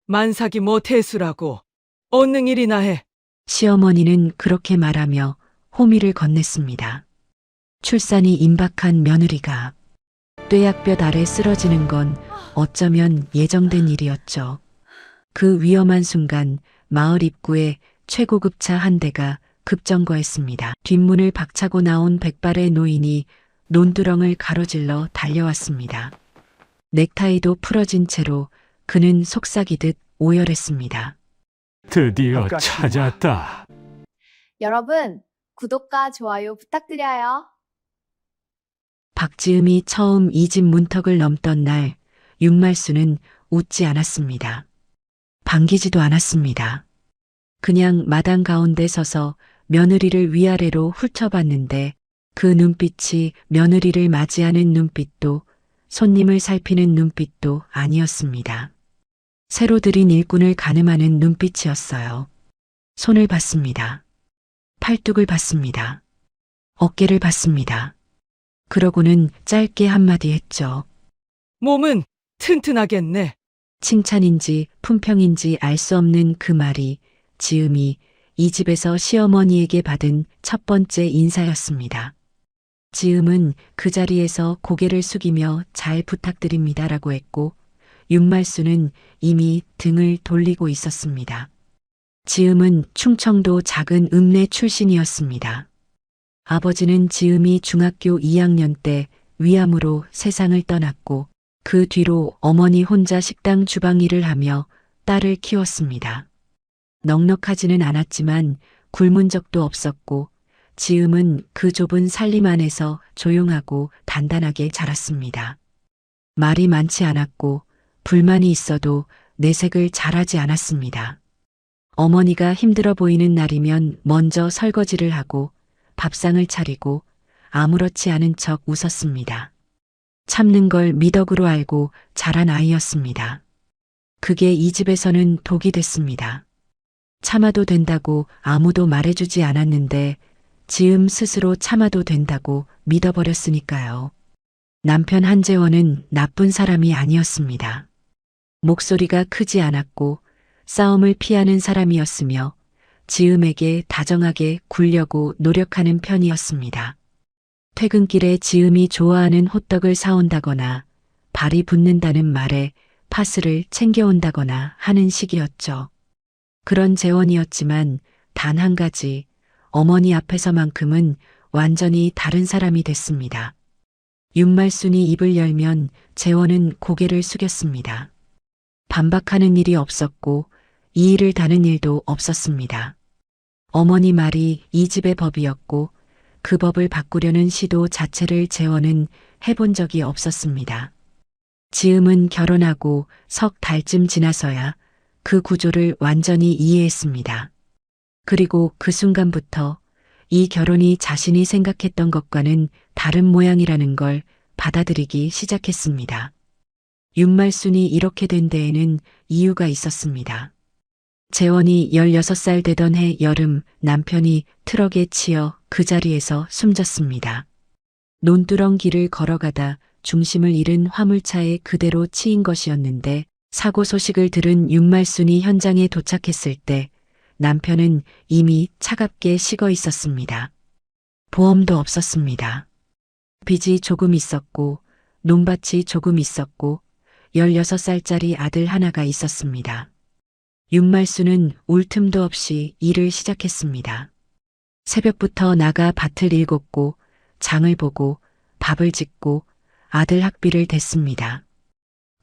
만삭이 뭐 대수라고. 얻는 일이나 해. 시어머니는 그렇게 말하며 호미를 건넸습니다. 출산이 임박한 며느리가 뙤약볕 아래 쓰러지는 건 어쩌면 예정된 일이었죠. 그 위험한 순간 마을 입구에 최고급 차 한 대가 급정거했습니다. 뒷문을 박차고 나온 백발의 노인이 논두렁을 가로질러 달려왔습니다. 넥타이도 풀어진 채로 그는 속삭이듯 오열했습니다. 드디어 찾았다. 여러분, 구독과 좋아요 부탁드려요. 박지음이 처음 이 집 문턱을 넘던 날 윤말수는 웃지 않았습니다. 반기지도 않았습니다. 그냥 마당 가운데 서서 며느리를 위아래로 훑어봤는데 그 눈빛이 며느리를 맞이하는 눈빛도 손님을 살피는 눈빛도 아니었습니다. 새로 들인 일꾼을 가늠하는 눈빛이었어요. 손을 봤습니다. 팔뚝을 봤습니다. 어깨를 봤습니다. 그러고는 짧게 한마디 했죠. 몸은 튼튼하겠네. 칭찬인지 품평인지 알 수 없는 그 말이 지음이 이 집에서 시어머니에게 받은 첫 번째 인사였습니다. 지음은 그 자리에서 고개를 숙이며 잘 부탁드립니다라고 했고 윤말수는 이미 등을 돌리고 있었습니다. 지음은 충청도 작은 읍내 출신이었습니다. 아버지는 지음이 중학교 2학년 때 위암으로 세상을 떠났고 그 뒤로 어머니 혼자 식당 주방 일을 하며 딸을 키웠습니다. 넉넉하지는 않았지만 굶은 적도 없었고 지음은 그 좁은 살림 안에서 조용하고 단단하게 자랐습니다. 말이 많지 않았고 불만이 있어도 내색을 잘하지 않았습니다. 어머니가 힘들어 보이는 날이면 먼저 설거지를 하고 밥상을 차리고 아무렇지 않은 척 웃었습니다. 참는 걸 미덕으로 알고 자란 아이였습니다. 그게 이 집에서는 독이 됐습니다. 참아도 된다고 아무도 말해주지 않았는데 지음 스스로 참아도 된다고 믿어버렸으니까요. 남편 한재원은 나쁜 사람이 아니었습니다. 목소리가 크지 않았고 싸움을 피하는 사람이었으며 지음에게 다정하게 굴려고 노력하는 편이었습니다. 퇴근길에 지음이 좋아하는 호떡을 사온다거나 발이 붓는다는 말에 파스를 챙겨온다거나 하는 식이었죠. 그런 재원이었지만 단 한 가지 어머니 앞에서만큼은 완전히 다른 사람이 됐습니다. 윤말순이 입을 열면 재원은 고개를 숙였습니다. 반박하는 일이 없었고 이 일을 다는 일도 없었습니다. 어머니 말이 이 집의 법이었고 그 법을 바꾸려는 시도 자체를 재원은 해본 적이 없었습니다. 지음은 결혼하고 석 달쯤 지나서야 그 구조를 완전히 이해했습니다. 그리고 그 순간부터 이 결혼이 자신이 생각했던 것과는 다른 모양이라는 걸 받아들이기 시작했습니다. 윤말순이 이렇게 된 데에는 이유가 있었습니다. 재원이 16살 되던 해 여름 남편이 트럭에 치여 그 자리에서 숨졌습니다. 논두렁 길을 걸어가다 중심을 잃은 화물차에 그대로 치인 것이었는데 사고 소식을 들은 윤말순이 현장에 도착했을 때 남편은 이미 차갑게 식어 있었습니다. 보험도 없었습니다. 빚이 조금 있었고 논밭이 조금 있었고 16살짜리 아들 하나가 있었습니다. 윤말수는 울 틈도 없이 일을 시작했습니다. 새벽부터 나가 밭을 일궜고 장을 보고 밥을 짓고 아들 학비를 댔습니다.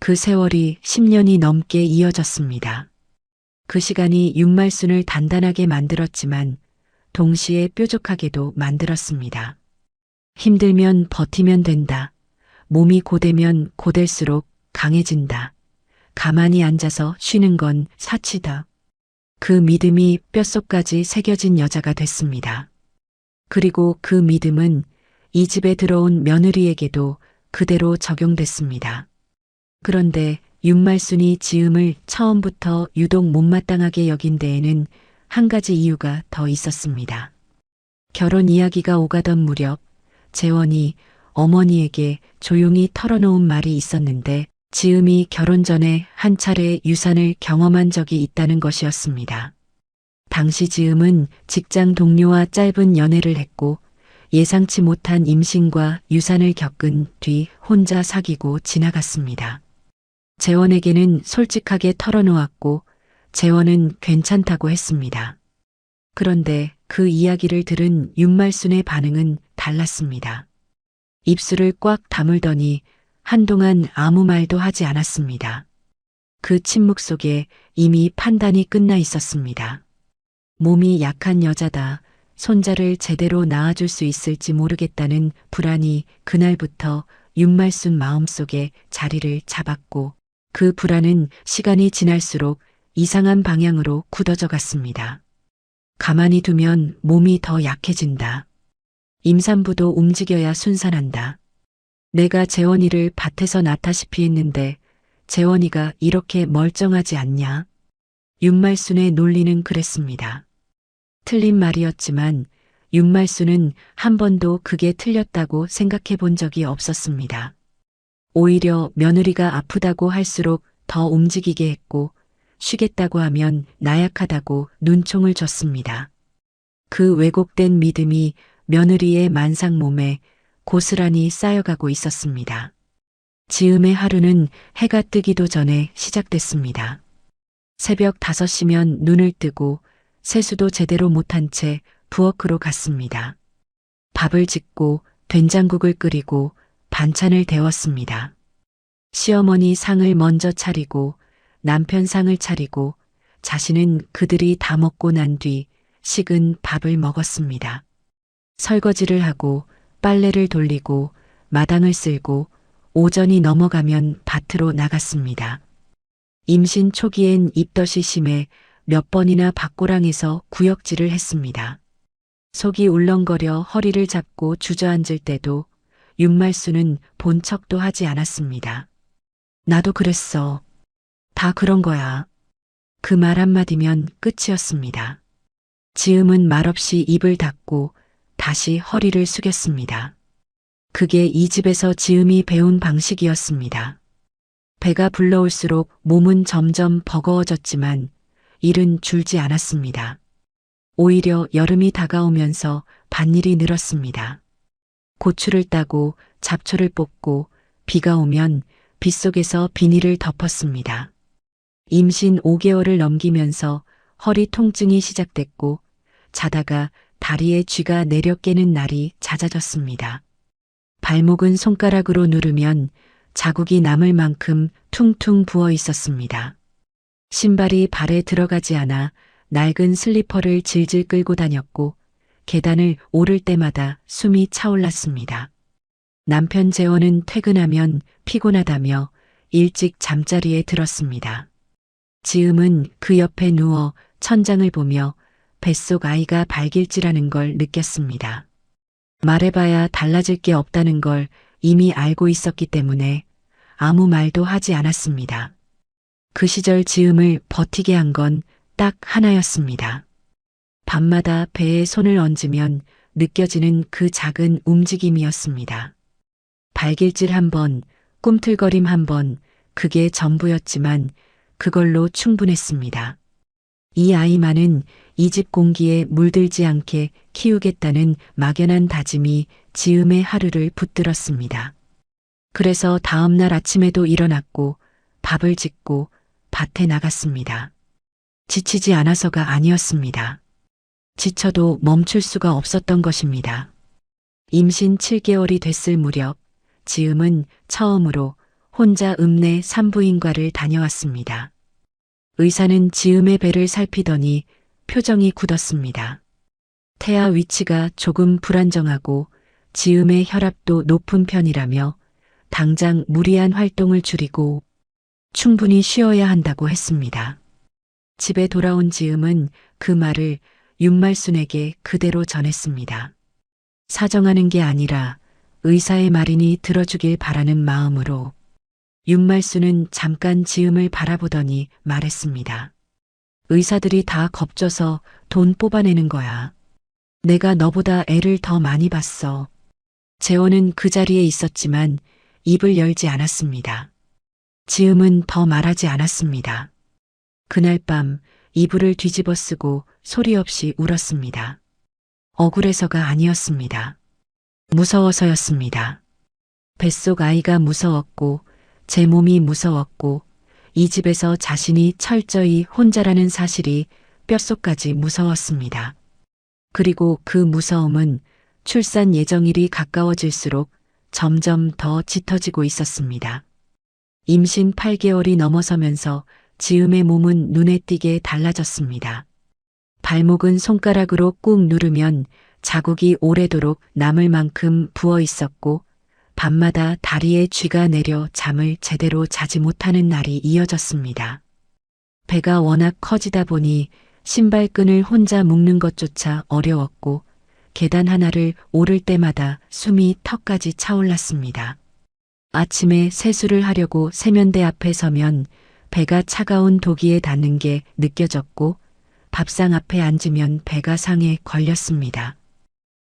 그 세월이 10년이 넘게 이어졌습니다. 그 시간이 윤말순을 단단하게 만들었지만 동시에 뾰족하게도 만들었습니다. 힘들면 버티면 된다. 몸이 고되면 고될수록 강해진다. 가만히 앉아서 쉬는 건 사치다. 그 믿음이 뼛속까지 새겨진 여자가 됐습니다. 그리고 그 믿음은 이 집에 들어온 며느리에게도 그대로 적용됐습니다. 그런데 윤말순이 지음을 처음부터 유독 못마땅하게 여긴 데에는 한 가지 이유가 더 있었습니다. 결혼 이야기가 오가던 무렵 재원이 어머니에게 조용히 털어놓은 말이 있었는데 지음이 결혼 전에 한 차례 유산을 경험한 적이 있다는 것이었습니다. 당시 지음은 직장 동료와 짧은 연애를 했고 예상치 못한 임신과 유산을 겪은 뒤 혼자 사귀고 지나갔습니다. 재원에게는 솔직하게 털어놓았고 재원은 괜찮다고 했습니다. 그런데 그 이야기를 들은 윤말순의 반응은 달랐습니다. 입술을 꽉 다물더니 한동안 아무 말도 하지 않았습니다. 그 침묵 속에 이미 판단이 끝나 있었습니다. 몸이 약한 여자다. 손자를 제대로 낳아줄 수 있을지 모르겠다는 불안이 그날부터 윤말순 마음속에 자리를 잡았고 그 불안은 시간이 지날수록 이상한 방향으로 굳어져 갔습니다. 가만히 두면 몸이 더 약해진다. 임산부도 움직여야 순산한다. 내가 재원이를 밭에서 낳다시피 했는데 재원이가 이렇게 멀쩡하지 않냐? 윤말순의 논리는 그랬습니다. 틀린 말이었지만 윤말순은 한 번도 그게 틀렸다고 생각해 본 적이 없었습니다. 오히려 며느리가 아프다고 할수록 더 움직이게 했고 쉬겠다고 하면 나약하다고 눈총을 줬습니다. 그 왜곡된 믿음이 며느리의 만삭 몸에 고스란히 쌓여가고 있었습니다. 지음의 하루는 해가 뜨기도 전에 시작됐습니다. 새벽 5시면 눈을 뜨고 세수도 제대로 못한 채 부엌으로 갔습니다. 밥을 짓고 된장국을 끓이고 반찬을 데웠습니다. 시어머니 상을 먼저 차리고 남편 상을 차리고 자신은 그들이 다 먹고 난 뒤 식은 밥을 먹었습니다. 설거지를 하고 빨래를 돌리고 마당을 쓸고 오전이 넘어가면 밭으로 나갔습니다. 임신 초기엔 입덧이 심해 몇 번이나 밭고랑에서 구역질을 했습니다. 속이 울렁거려 허리를 잡고 주저앉을 때도 윤말순은 본 척도 하지 않았습니다. 나도 그랬어. 다 그런 거야. 그 말 한마디면 끝이었습니다. 지음은 말없이 입을 닫고 다시 허리를 숙였습니다. 그게 이 집에서 지음이 배운 방식이었습니다. 배가 불러올수록 몸은 점점 버거워졌지만 일은 줄지 않았습니다. 오히려 여름이 다가오면서 밭일이 늘었습니다. 고추를 따고 잡초를 뽑고 비가 오면 빗속에서 비닐을 덮었습니다. 임신 5개월을 넘기면서 허리 통증이 시작됐고 자다가 다리에 쥐가 내려 깨는 날이 잦아졌습니다. 발목은 손가락으로 누르면 자국이 남을 만큼 퉁퉁 부어 있었습니다. 신발이 발에 들어가지 않아 낡은 슬리퍼를 질질 끌고 다녔고 계단을 오를 때마다 숨이 차올랐습니다. 남편 재원은 퇴근하면 피곤하다며 일찍 잠자리에 들었습니다. 지음은 그 옆에 누워 천장을 보며 뱃속 아이가 발길질하는 걸 느꼈습니다. 말해봐야 달라질 게 없다는 걸 이미 알고 있었기 때문에 아무 말도 하지 않았습니다. 그 시절 지음을 버티게 한 건 딱 하나였습니다. 밤마다 배에 손을 얹으면 느껴지는 그 작은 움직임이었습니다. 발길질 한 번, 꿈틀거림 한 번, 그게 전부였지만 그걸로 충분했습니다. 이 아이만은 이 집 공기에 물들지 않게 키우겠다는 막연한 다짐이 지음의 하루를 붙들었습니다. 그래서 다음 날 아침에도 일어났고 밥을 짓고 밭에 나갔습니다. 지치지 않아서가 아니었습니다. 지쳐도 멈출 수가 없었던 것입니다. 임신 7개월이 됐을 무렵 지음은 처음으로 혼자 읍내 산부인과를 다녀왔습니다. 의사는 지음의 배를 살피더니 표정이 굳었습니다. 태아 위치가 조금 불안정하고 지음의 혈압도 높은 편이라며 당장 무리한 활동을 줄이고 충분히 쉬어야 한다고 했습니다. 집에 돌아온 지음은 그 말을 윤말순에게 그대로 전했습니다. 사정하는 게 아니라 의사의 말이니 들어주길 바라는 마음으로. 윤말순은 잠깐 지음을 바라보더니 말했습니다. 의사들이 다 겁줘서 돈 뽑아내는 거야. 내가 너보다 애를 더 많이 봤어. 재원은 그 자리에 있었지만 입을 열지 않았습니다. 지음은 더 말하지 않았습니다. 그날 밤 이불을 뒤집어 쓰고 소리 없이 울었습니다. 억울해서가 아니었습니다. 무서워서였습니다. 뱃속 아이가 무서웠고 제 몸이 무서웠고 이 집에서 자신이 철저히 혼자라는 사실이 뼛속까지 무서웠습니다. 그리고 그 무서움은 출산 예정일이 가까워질수록 점점 더 짙어지고 있었습니다. 임신 8개월이 넘어서면서 지음의 몸은 눈에 띄게 달라졌습니다. 발목은 손가락으로 꾹 누르면 자국이 오래도록 남을 만큼 부어 있었고 밤마다 다리에 쥐가 내려 잠을 제대로 자지 못하는 날이 이어졌습니다. 배가 워낙 커지다 보니 신발끈을 혼자 묶는 것조차 어려웠고 계단 하나를 오를 때마다 숨이 턱까지 차올랐습니다. 아침에 세수를 하려고 세면대 앞에 서면 배가 차가운 도기에 닿는 게 느껴졌고 밥상 앞에 앉으면 배가 상에 걸렸습니다.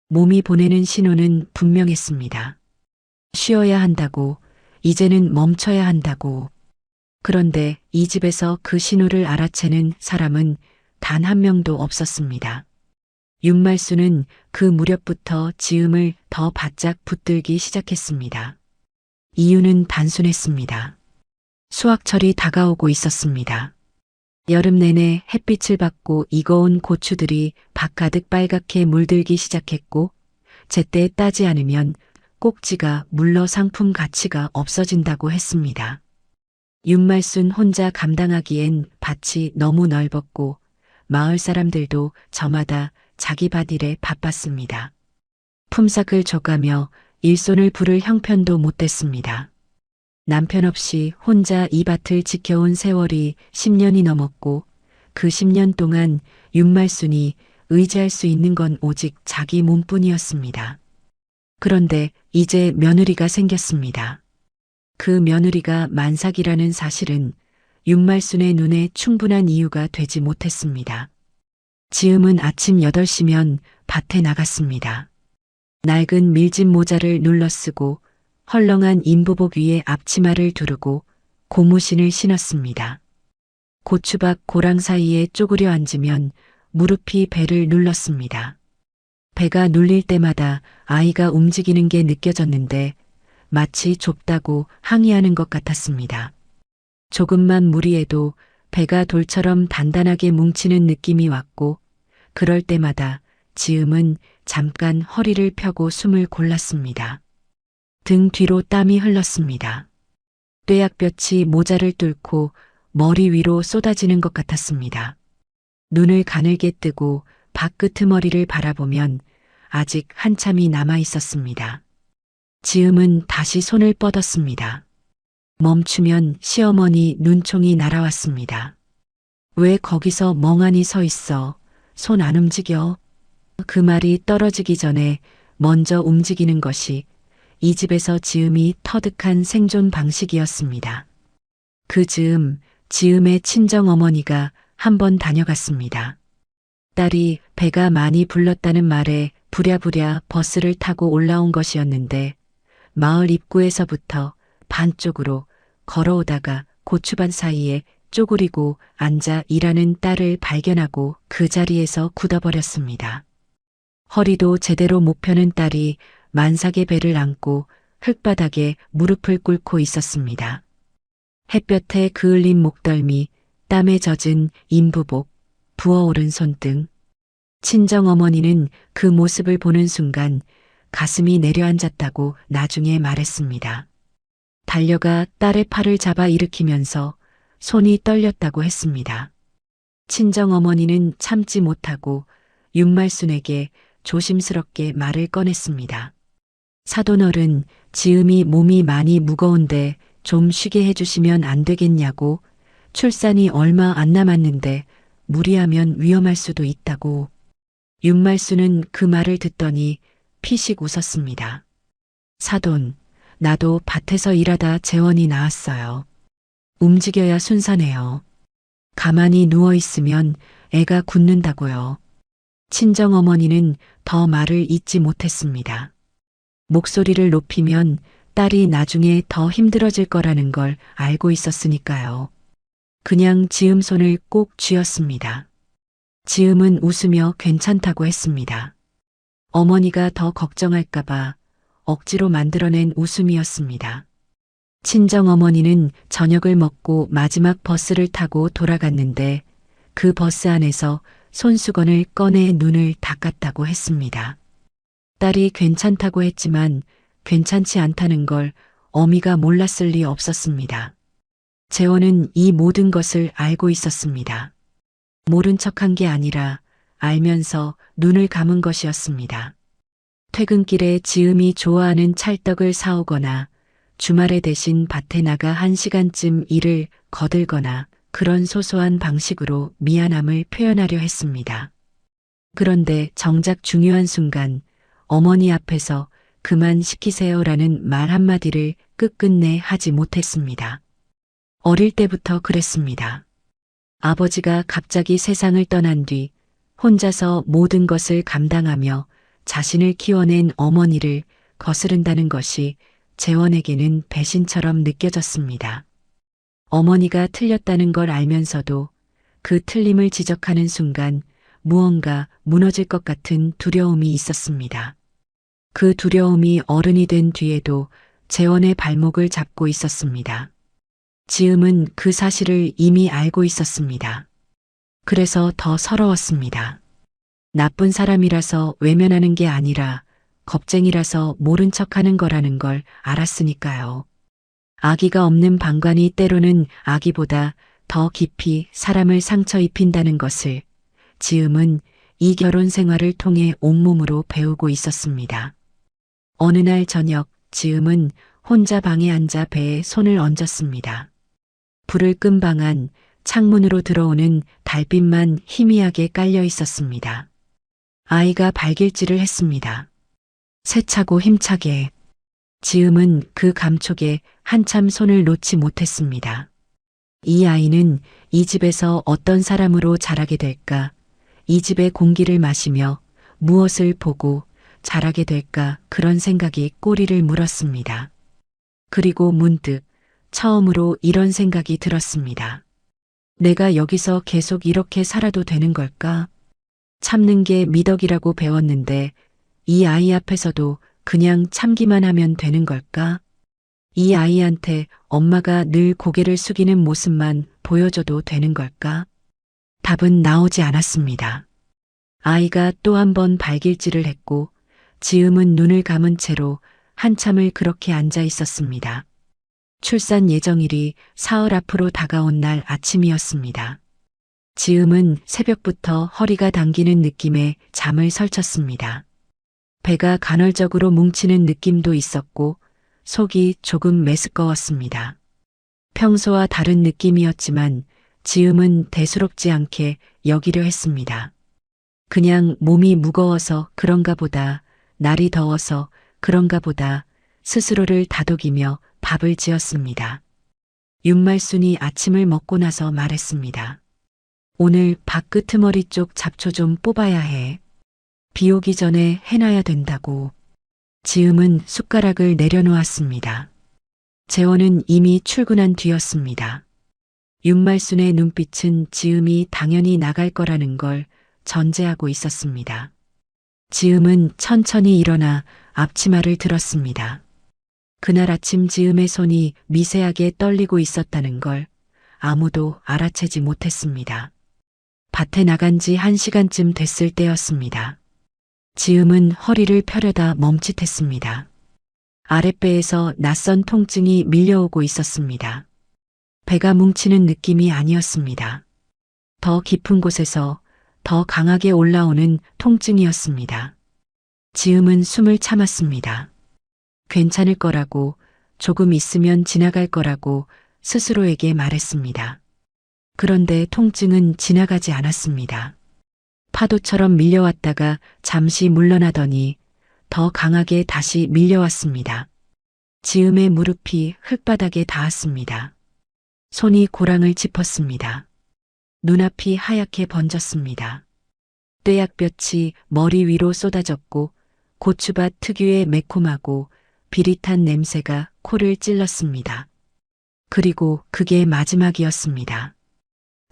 몸이 보내는 신호는 분명했습니다. 쉬어야 한다고, 이제는 멈춰야 한다고. 그런데 이 집에서 그 신호를 알아채는 사람은 단 한 명도 없었습니다. 윤말수는 그 무렵부터 지음을 더 바짝 붙들기 시작했습니다. 이유는 단순했습니다. 수확철이 다가오고 있었습니다. 여름 내내 햇빛을 받고 익어온 고추들이 밭가득 빨갛게 물들기 시작했고 제때 따지 않으면 꼭지가 물러 상품 가치가 없어진다고 했습니다. 윤말순 혼자 감당하기엔 밭이 너무 넓었고 마을 사람들도 저마다 자기 밭일에 바빴습니다. 품삯을 줘가며 일손을 부를 형편도 못 됐습니다. 남편 없이 혼자 이 밭을 지켜온 세월이 10년이 넘었고 그 10년 동안 윤말순이 의지할 수 있는 건 오직 자기 몸뿐이었습니다. 그런데 이제 며느리가 생겼습니다. 그 며느리가 만삭이라는 사실은 윤말순의 눈에 충분한 이유가 되지 못했습니다. 지음은 아침 8시면 밭에 나갔습니다. 낡은 밀짚 모자를 눌러쓰고 헐렁한 인부복 위에 앞치마를 두르고 고무신을 신었습니다. 고추밭 고랑 사이에 쪼그려 앉으면 무릎이 배를 눌렀습니다. 배가 눌릴 때마다 아이가 움직이는 게 느껴졌는데 마치 좁다고 항의하는 것 같았습니다. 조금만 무리해도 배가 돌처럼 단단하게 뭉치는 느낌이 왔고 그럴 때마다 지음은 잠깐 허리를 펴고 숨을 골랐습니다. 등 뒤로 땀이 흘렀습니다. 뙤약볕이 모자를 뚫고 머리 위로 쏟아지는 것 같았습니다. 눈을 가늘게 뜨고 밭끄트머리를 바라보면 아직 한참이 남아 있었습니다. 지음은 다시 손을 뻗었습니다. 멈추면 시어머니 눈총이 날아왔습니다. 왜 거기서 멍하니 서 있어? 손 안 움직여? 그 말이 떨어지기 전에 먼저 움직이는 것이 이 집에서 지음이 터득한 생존 방식이었습니다. 그 즈음, 지음의 친정어머니가 한번 다녀갔습니다. 딸이 배가 많이 불렀다는 말에 부랴부랴 버스를 타고 올라온 것이었는데 마을 입구에서부터 반 쪽으로 걸어오다가 고추밭 사이에 쪼그리고 앉아 일하는 딸을 발견하고 그 자리에서 굳어버렸습니다. 허리도 제대로 못 펴는 딸이 만삭의 배를 안고 흙바닥에 무릎을 꿇고 있었습니다. 햇볕에 그을린 목덜미, 땀에 젖은 인부복, 부어오른 손등. 친정어머니는 그 모습을 보는 순간 가슴이 내려앉았다고 나중에 말했습니다. 달려가 딸의 팔을 잡아 일으키면서 손이 떨렸다고 했습니다. 친정어머니는 참지 못하고 윤말순에게 조심스럽게 말을 꺼냈습니다. 사돈어른, 지음이 몸이 많이 무거운데 좀 쉬게 해주시면 안 되겠냐고, 출산이 얼마 안 남았는데 무리하면 위험할 수도 있다고. 윤말순은 그 말을 듣더니 피식 웃었습니다. 사돈, 나도 밭에서 일하다 재원이 나왔어요. 움직여야 순산해요. 가만히 누워있으면 애가 굳는다고요. 친정어머니는 더 말을 잇지 못했습니다. 목소리를 높이면 딸이 나중에 더 힘들어질 거라는 걸 알고 있었으니까요. 그냥 지음 손을 꼭 쥐었습니다. 지음은 웃으며 괜찮다고 했습니다. 어머니가 더 걱정할까봐 억지로 만들어낸 웃음이었습니다. 친정 어머니는 저녁을 먹고 마지막 버스를 타고 돌아갔는데 그 버스 안에서 손수건을 꺼내 눈을 닦았다고 했습니다. 딸이 괜찮다고 했지만 괜찮지 않다는 걸 어미가 몰랐을 리 없었습니다. 재원은 이 모든 것을 알고 있었습니다. 모른 척한 게 아니라 알면서 눈을 감은 것이었습니다. 퇴근길에 지음이 좋아하는 찰떡을 사오거나 주말에 대신 밭에 나가 1시간쯤 일을 거들거나 그런 소소한 방식으로 미안함을 표현하려 했습니다. 그런데 정작 중요한 순간 어머니 앞에서 그만 시키세요라는 말 한마디를 끝끝내 하지 못했습니다. 어릴 때부터 그랬습니다. 아버지가 갑자기 세상을 떠난 뒤 혼자서 모든 것을 감당하며 자신을 키워낸 어머니를 거스른다는 것이 재원에게는 배신처럼 느껴졌습니다. 어머니가 틀렸다는 걸 알면서도 그 틀림을 지적하는 순간 무언가 무너질 것 같은 두려움이 있었습니다. 그 두려움이 어른이 된 뒤에도 재원의 발목을 잡고 있었습니다. 지음은 그 사실을 이미 알고 있었습니다. 그래서 더 서러웠습니다. 나쁜 사람이라서 외면하는 게 아니라 겁쟁이라서 모른 척하는 거라는 걸 알았으니까요. 아기가 없는 방관이 때로는 아기보다 더 깊이 사람을 상처 입힌다는 것을 지음은 이 결혼 생활을 통해 온몸으로 배우고 있었습니다. 어느 날 저녁 지음은 혼자 방에 앉아 배에 손을 얹었습니다. 불을 끈 방 안 창문으로 들어오는 달빛만 희미하게 깔려 있었습니다. 아이가 발길질을 했습니다. 세차고 힘차게. 지음은 그 감촉에 한참 손을 놓지 못했습니다. 이 아이는 이 집에서 어떤 사람으로 자라게 될까? 이 집의 공기를 마시며 무엇을 보고 자라게 될까? 그런 생각이 꼬리를 물었습니다. 그리고 문득 처음으로 이런 생각이 들었습니다. 내가 여기서 계속 이렇게 살아도 되는 걸까? 참는 게 미덕이라고 배웠는데 이 아이 앞에서도 그냥 참기만 하면 되는 걸까? 이 아이한테 엄마가 늘 고개를 숙이는 모습만 보여줘도 되는 걸까? 답은 나오지 않았습니다. 아이가 또 한 번 발길질을 했고 지음은 눈을 감은 채로 한참을 그렇게 앉아 있었습니다. 출산 예정일이 사흘 앞으로 다가온 날 아침이었습니다. 지음은 새벽부터 허리가 당기는 느낌에 잠을 설쳤습니다. 배가 간헐적으로 뭉치는 느낌도 있었고 속이 조금 메스꺼웠습니다. 평소와 다른 느낌이었지만 지음은 대수롭지 않게 여기려 했습니다. 그냥 몸이 무거워서 그런가 보다, 날이 더워서 그런가 보다 스스로를 다독이며 밥을 지었습니다. 윤말순이 아침을 먹고 나서 말했습니다. 오늘 밥 끄트머리 쪽 잡초 좀 뽑아야 해. 비 오기 전에 해놔야 된다고. 지음은 숟가락을 내려놓았습니다. 재원은 이미 출근한 뒤였습니다. 윤말순의 눈빛은 지음이 당연히 나갈 거라는 걸 전제하고 있었습니다. 지음은 천천히 일어나 앞치마를 들었습니다. 그날 아침 지음의 손이 미세하게 떨리고 있었다는 걸 아무도 알아채지 못했습니다. 밭에 나간 지 1시간쯤 됐을 때였습니다. 지음은 허리를 펴려다 멈칫했습니다. 아랫배에서 낯선 통증이 밀려오고 있었습니다. 배가 뭉치는 느낌이 아니었습니다. 더 깊은 곳에서 더 강하게 올라오는 통증이었습니다. 지음은 숨을 참았습니다. 괜찮을 거라고, 조금 있으면 지나갈 거라고 스스로에게 말했습니다. 그런데 통증은 지나가지 않았습니다. 파도처럼 밀려왔다가 잠시 물러나더니 더 강하게 다시 밀려왔습니다. 지음의 무릎이 흙바닥에 닿았습니다. 손이 고랑을 짚었습니다. 눈앞이 하얗게 번졌습니다. 떼약볕이 머리 위로 쏟아졌고 고추밭 특유의 매콤하고 비릿한 냄새가 코를 찔렀습니다. 그리고 그게 마지막이었습니다.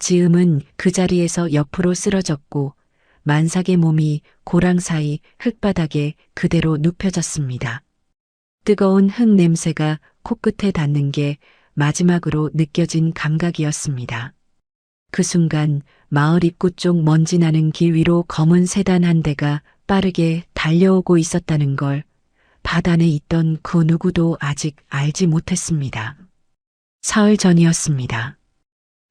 지음은 그 자리에서 옆으로 쓰러졌고 만삭의 몸이 고랑 사이 흙바닥에 그대로 눕혀졌습니다. 뜨거운 흙 냄새가 코끝에 닿는 게 마지막으로 느껴진 감각이었습니다. 그 순간 마을 입구 쪽 먼지 나는 길 위로 검은 세단 한 대가 빠르게 달려오고 있었다는 걸 밭 안에 있던 그 누구도 아직 알지 못했습니다. 사흘 전이었습니다.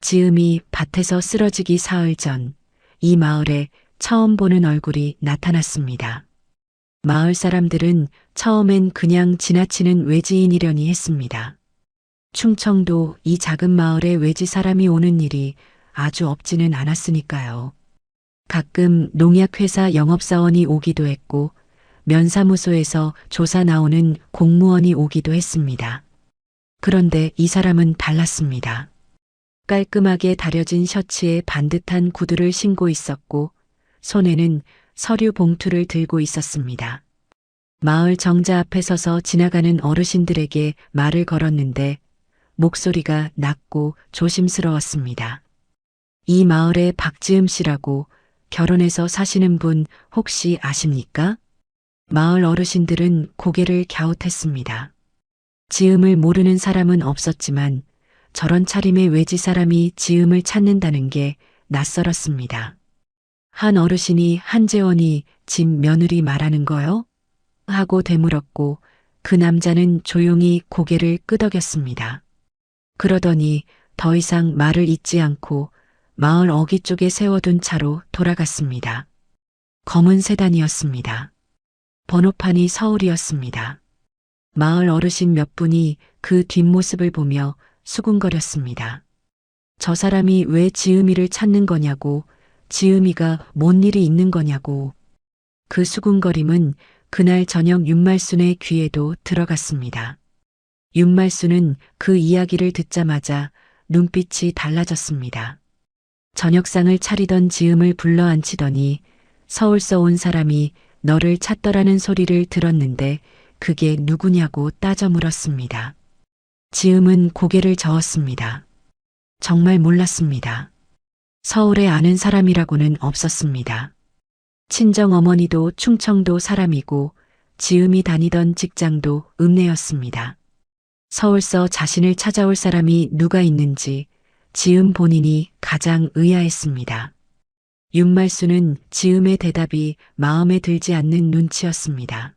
지음이 밭에서 쓰러지기 사흘 전, 이 마을에 처음 보는 얼굴이 나타났습니다. 마을 사람들은 처음엔 그냥 지나치는 외지인이려니 했습니다. 충청도 이 작은 마을에 외지 사람이 오는 일이 아주 없지는 않았으니까요. 가끔 농약회사 영업사원이 오기도 했고 면사무소에서 조사 나오는 공무원이 오기도 했습니다. 그런데 이 사람은 달랐습니다. 깔끔하게 다려진 셔츠에 반듯한 구두를 신고 있었고 손에는 서류 봉투를 들고 있었습니다. 마을 정자 앞에 서서 지나가는 어르신들에게 말을 걸었는데 목소리가 낮고 조심스러웠습니다. 이 마을의 박지음 씨라고 결혼해서 사시는 분 혹시 아십니까? 마을 어르신들은 고개를 갸웃했습니다. 지음을 모르는 사람은 없었지만 저런 차림의 외지 사람이 지음을 찾는다는 게 낯설었습니다. 한 어르신이 한재원이 집 며느리 말하는 거요? 하고 되물었고 그 남자는 조용히 고개를 끄덕였습니다. 그러더니 더 이상 말을 잇지 않고 마을 어귀 쪽에 세워둔 차로 돌아갔습니다. 검은 세단이었습니다. 번호판이 서울이었습니다. 마을 어르신 몇 분이 그 뒷모습을 보며 수군거렸습니다. 저 사람이 왜 지음이를 찾는 거냐고, 지음이가 뭔 일이 있는 거냐고. 그 수군거림은 그날 저녁 윤말순의 귀에도 들어갔습니다. 윤말순은 그 이야기를 듣자마자 눈빛이 달라졌습니다. 저녁상을 차리던 지음을 불러앉히더니 서울서 온 사람이 너를 찾더라는 소리를 들었는데 그게 누구냐고 따져 물었습니다. 지음은 고개를 저었습니다. 정말 몰랐습니다. 서울에 아는 사람이라고는 없었습니다. 친정어머니도 충청도 사람이고 지음이 다니던 직장도 읍내였습니다. 서울서 자신을 찾아올 사람이 누가 있는지 지음 본인이 가장 의아했습니다. 윤말수는 지음의 대답이 마음에 들지 않는 눈치였습니다.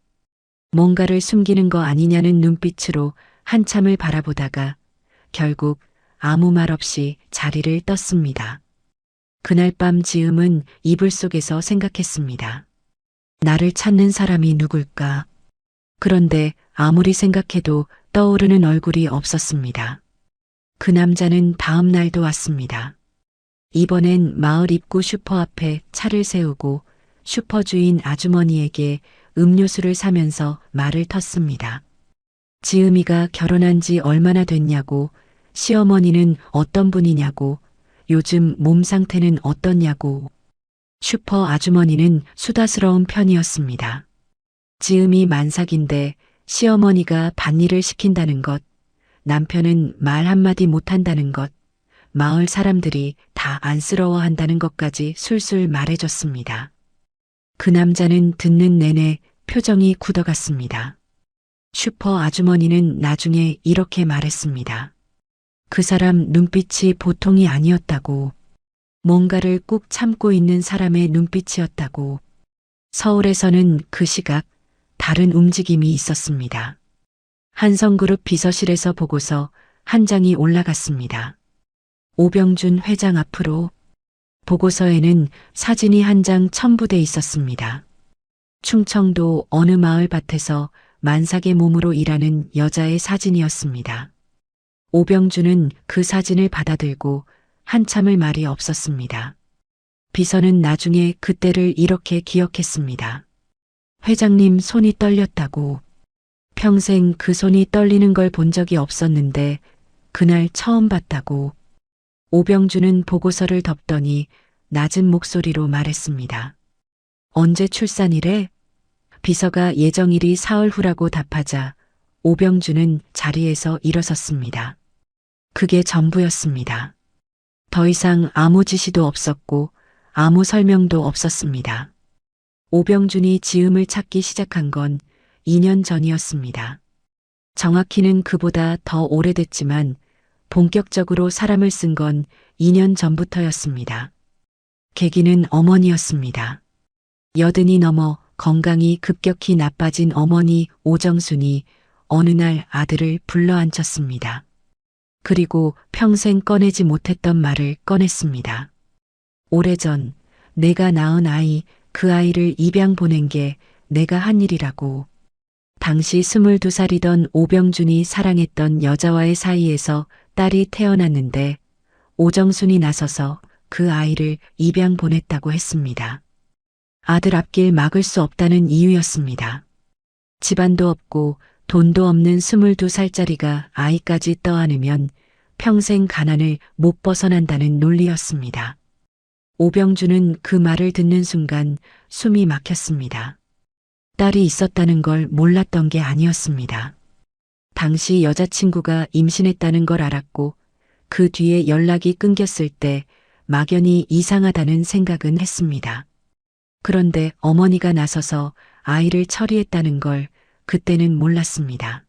뭔가를 숨기는 거 아니냐는 눈빛으로 한참을 바라보다가 결국 아무 말 없이 자리를 떴습니다. 그날 밤 지음은 이불 속에서 생각했습니다. 나를 찾는 사람이 누굴까? 그런데 아무리 생각해도 떠오르는 얼굴이 없었습니다. 그 남자는 다음 날도 왔습니다. 이번엔 마을 입구 슈퍼 앞에 차를 세우고 슈퍼 주인 아주머니에게 음료수를 사면서 말을 텄습니다. 지음이가 결혼한 지 얼마나 됐냐고, 시어머니는 어떤 분이냐고, 요즘 몸 상태는 어떻냐고. 슈퍼 아주머니는 수다스러운 편이었습니다. 지음이 만삭인데 시어머니가 밭일을 시킨다는 것, 남편은 말 한마디 못한다는 것, 마을 사람들이 다 안쓰러워한다는 것까지 술술 말해줬습니다. 그 남자는 듣는 내내 표정이 굳어갔습니다. 슈퍼 아주머니는 나중에 이렇게 말했습니다. 그 사람 눈빛이 보통이 아니었다고. 뭔가를 꾹 참고 있는 사람의 눈빛이었다고. 서울에서는 그 시각 다른 움직임이 있었습니다. 한성그룹 비서실에서 보고서 한 장이 올라갔습니다. 오병준 회장 앞으로. 보고서에는 사진이 한 장 첨부돼 있었습니다. 충청도 어느 마을 밭에서 만삭의 몸으로 일하는 여자의 사진이었습니다. 오병준은 그 사진을 받아들고 한참을 말이 없었습니다. 비서는 나중에 그때를 이렇게 기억했습니다. 회장님 손이 떨렸다고. 평생 그 손이 떨리는 걸 본 적이 없었는데 그날 처음 봤다고. 오병준은 보고서를 덮더니 낮은 목소리로 말했습니다. 언제 출산이래? 비서가 예정일이 사흘 후라고 답하자 오병준은 자리에서 일어섰습니다. 그게 전부였습니다. 더 이상 아무 지시도 없었고 아무 설명도 없었습니다. 오병준이 지음을 찾기 시작한 건 2년 전이었습니다. 정확히는 그보다 더 오래됐지만 본격적으로 사람을 쓴 건 2년 전부터였습니다. 계기는 어머니였습니다. 80이 넘어 건강이 급격히 나빠진 어머니 오정순이 어느 날 아들을 불러앉혔습니다. 그리고 평생 꺼내지 못했던 말을 꺼냈습니다. 오래전 내가 낳은 아이, 그 아이를 입양 보낸 게 내가 한 일이라고. 당시 22살이던 오병준이 사랑했던 여자와의 사이에서 딸이 태어났는데 오정순이 나서서 그 아이를 입양 보냈다고 했습니다. 아들 앞길 막을 수 없다는 이유였습니다. 집안도 없고 돈도 없는 22살짜리가 아이까지 떠안으면 평생 가난을 못 벗어난다는 논리였습니다. 오병준은 그 말을 듣는 순간 숨이 막혔습니다. 딸이 있었다는 걸 몰랐던 게 아니었습니다. 당시 여자친구가 임신했다는 걸 알았고 그 뒤에 연락이 끊겼을 때 막연히 이상하다는 생각은 했습니다. 그런데 어머니가 나서서 아이를 처리했다는 걸 그때는 몰랐습니다.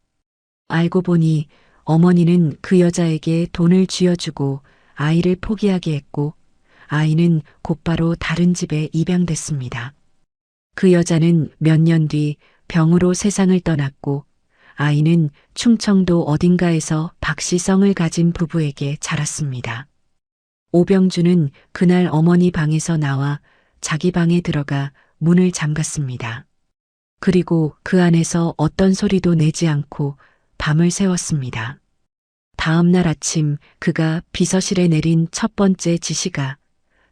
알고 보니 어머니는 그 여자에게 돈을 쥐어주고 아이를 포기하게 했고 아이는 곧바로 다른 집에 입양됐습니다. 그 여자는 몇 년 뒤 병으로 세상을 떠났고 아이는 충청도 어딘가에서 박씨성을 가진 부부에게 자랐습니다. 오병준은 그날 어머니 방에서 나와 자기 방에 들어가 문을 잠갔습니다. 그리고 그 안에서 어떤 소리도 내지 않고 밤을 새웠습니다. 다음 날 아침 그가 비서실에 내린 첫 번째 지시가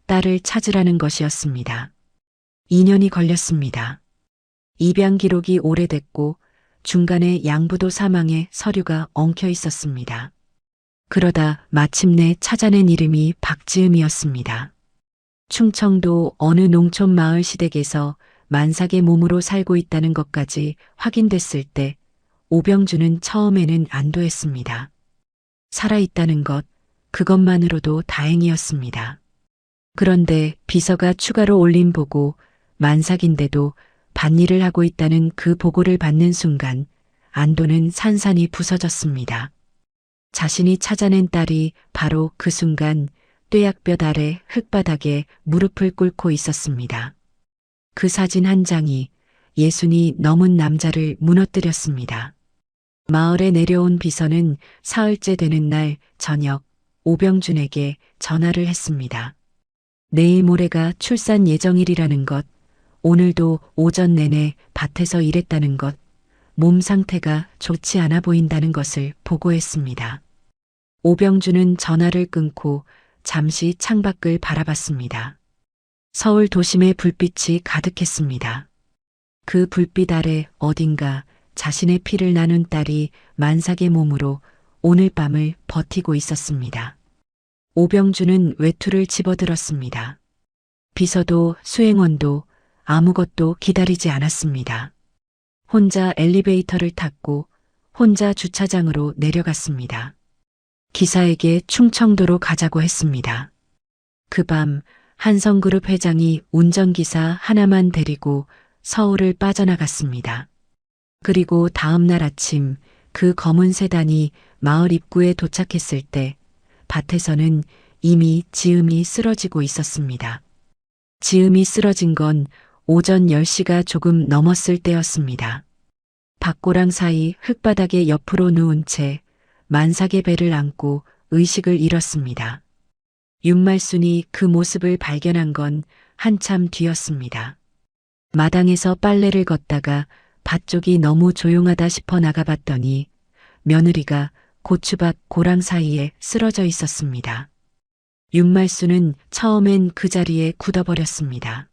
딸을 찾으라는 것이었습니다. 2년이 걸렸습니다. 입양 기록이 오래됐고 중간에 양부도 사망의 서류가 엉켜 있었습니다. 그러다 마침내 찾아낸 이름이 박지음이었습니다. 충청도 어느 농촌 마을 시댁에서 만삭의 몸으로 살고 있다는 것까지 확인됐을 때 오병준은 처음에는 안도했습니다. 살아있다는 것, 그것만으로도 다행이었습니다. 그런데 비서가 추가로 올린 보고 만삭인데도 밭일을 하고 있다는 그 보고를 받는 순간 안도는 산산이 부서졌습니다. 자신이 찾아낸 딸이 바로 그 순간 뙤약볕 아래 흙바닥에 무릎을 꿇고 있었습니다. 그 사진 한 장이 60이 넘은 남자를 무너뜨렸습니다. 마을에 내려온 비서는 사흘째 되는 날 저녁 오병준에게 전화를 했습니다. 내일 모레가 출산 예정일이라는 것, 오늘도 오전 내내 밭에서 일했다는 것, 몸 상태가 좋지 않아 보인다는 것을 보고했습니다. 오병준은 전화를 끊고 잠시 창밖을 바라봤습니다. 서울 도심의 불빛이 가득했습니다. 그 불빛 아래 어딘가 자신의 피를 나눈 딸이 만삭의 몸으로 오늘 밤을 버티고 있었습니다. 오병준은 외투를 집어들었습니다. 비서도 수행원도 아무것도 기다리지 않았습니다. 혼자 엘리베이터를 탔고 혼자 주차장으로 내려갔습니다. 기사에게 충청도로 가자고 했습니다. 그 밤 한성그룹 회장이 운전기사 하나만 데리고 서울을 빠져나갔습니다. 그리고 다음 날 아침 그 검은 세단이 마을 입구에 도착했을 때 밭에서는 이미 지음이 쓰러지고 있었습니다. 지음이 쓰러진 건 오전 10시가 조금 넘었을 때였습니다. 밭고랑 사이 흙바닥에 옆으로 누운 채 만삭의 배를 안고 의식을 잃었습니다. 윤말순이 그 모습을 발견한 건 한참 뒤였습니다. 마당에서 빨래를 걷다가 밭 쪽이 너무 조용하다 싶어 나가봤더니 며느리가 고추밭 고랑 사이에 쓰러져 있었습니다. 윤말순은 처음엔 그 자리에 굳어버렸습니다.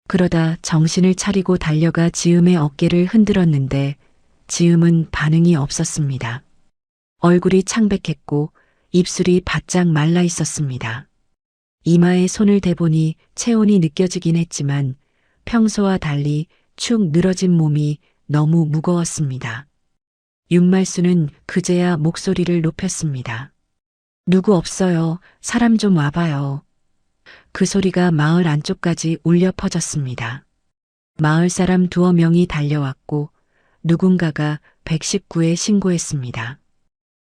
그러다 정신을 차리고 달려가 지음의 어깨를 흔들었는데 지음은 반응이 없었습니다. 얼굴이 창백했고 입술이 바짝 말라 있었습니다. 이마에 손을 대보니 체온이 느껴지긴 했지만 평소와 달리 축 늘어진 몸이 너무 무거웠습니다. 윤말수는 그제야 목소리를 높였습니다. 누구 없어요. 사람 좀 와봐요. 그 소리가 마을 안쪽까지 울려 퍼졌습니다. 마을 사람 두어 명이 달려왔고 누군가가 119에 신고했습니다.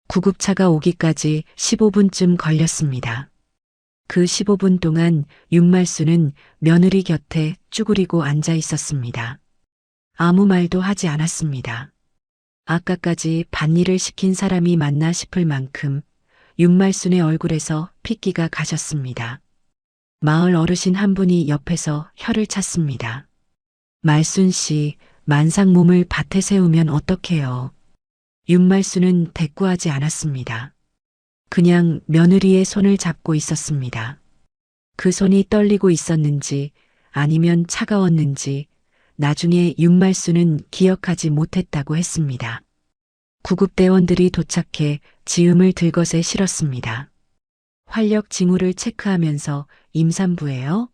구급차가 오기까지 15분쯤 걸렸습니다. 그 15분 동안 윤말수는 며느리 곁에 쭈그리고 앉아 있었습니다. 아무 말도 하지 않았습니다. 아까까지 밭일을 시킨 사람이 맞나 싶을 만큼 윤말순의 얼굴에서 핏기가 가셨습니다. 마을 어르신 한 분이 옆에서 혀를 찼습니다. 말순 씨, 만삭 몸을 밭에 세우면 어떡해요? 윤말순은 대꾸하지 않았습니다. 그냥 며느리의 손을 잡고 있었습니다. 그 손이 떨리고 있었는지 아니면 차가웠는지 나중에 윤말순은 기억하지 못했다고 했습니다. 구급대원들이 도착해 지음을 들것에 실었습니다. 활력 징후를 체크하면서 임산부예요?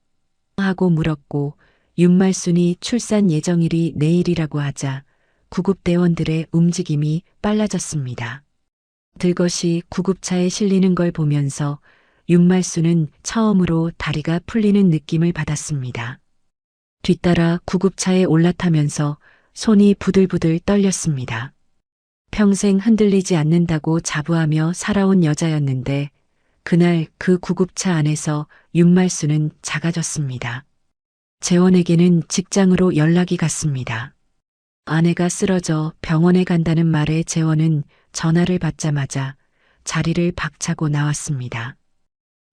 하고 물었고 윤말순이 출산 예정일이 내일이라고 하자 구급대원들의 움직임이 빨라졌습니다. 들것이 구급차에 실리는 걸 보면서 윤말순은 처음으로 다리가 풀리는 느낌을 받았습니다. 뒤따라 구급차에 올라타면서 손이 부들부들 떨렸습니다. 평생 흔들리지 않는다고 자부하며 살아온 여자였는데 그날 그 구급차 안에서 윤말순은 작아졌습니다. 재원에게는 직장으로 연락이 갔습니다. 아내가 쓰러져 병원에 간다는 말에 재원은 전화를 받자마자 자리를 박차고 나왔습니다.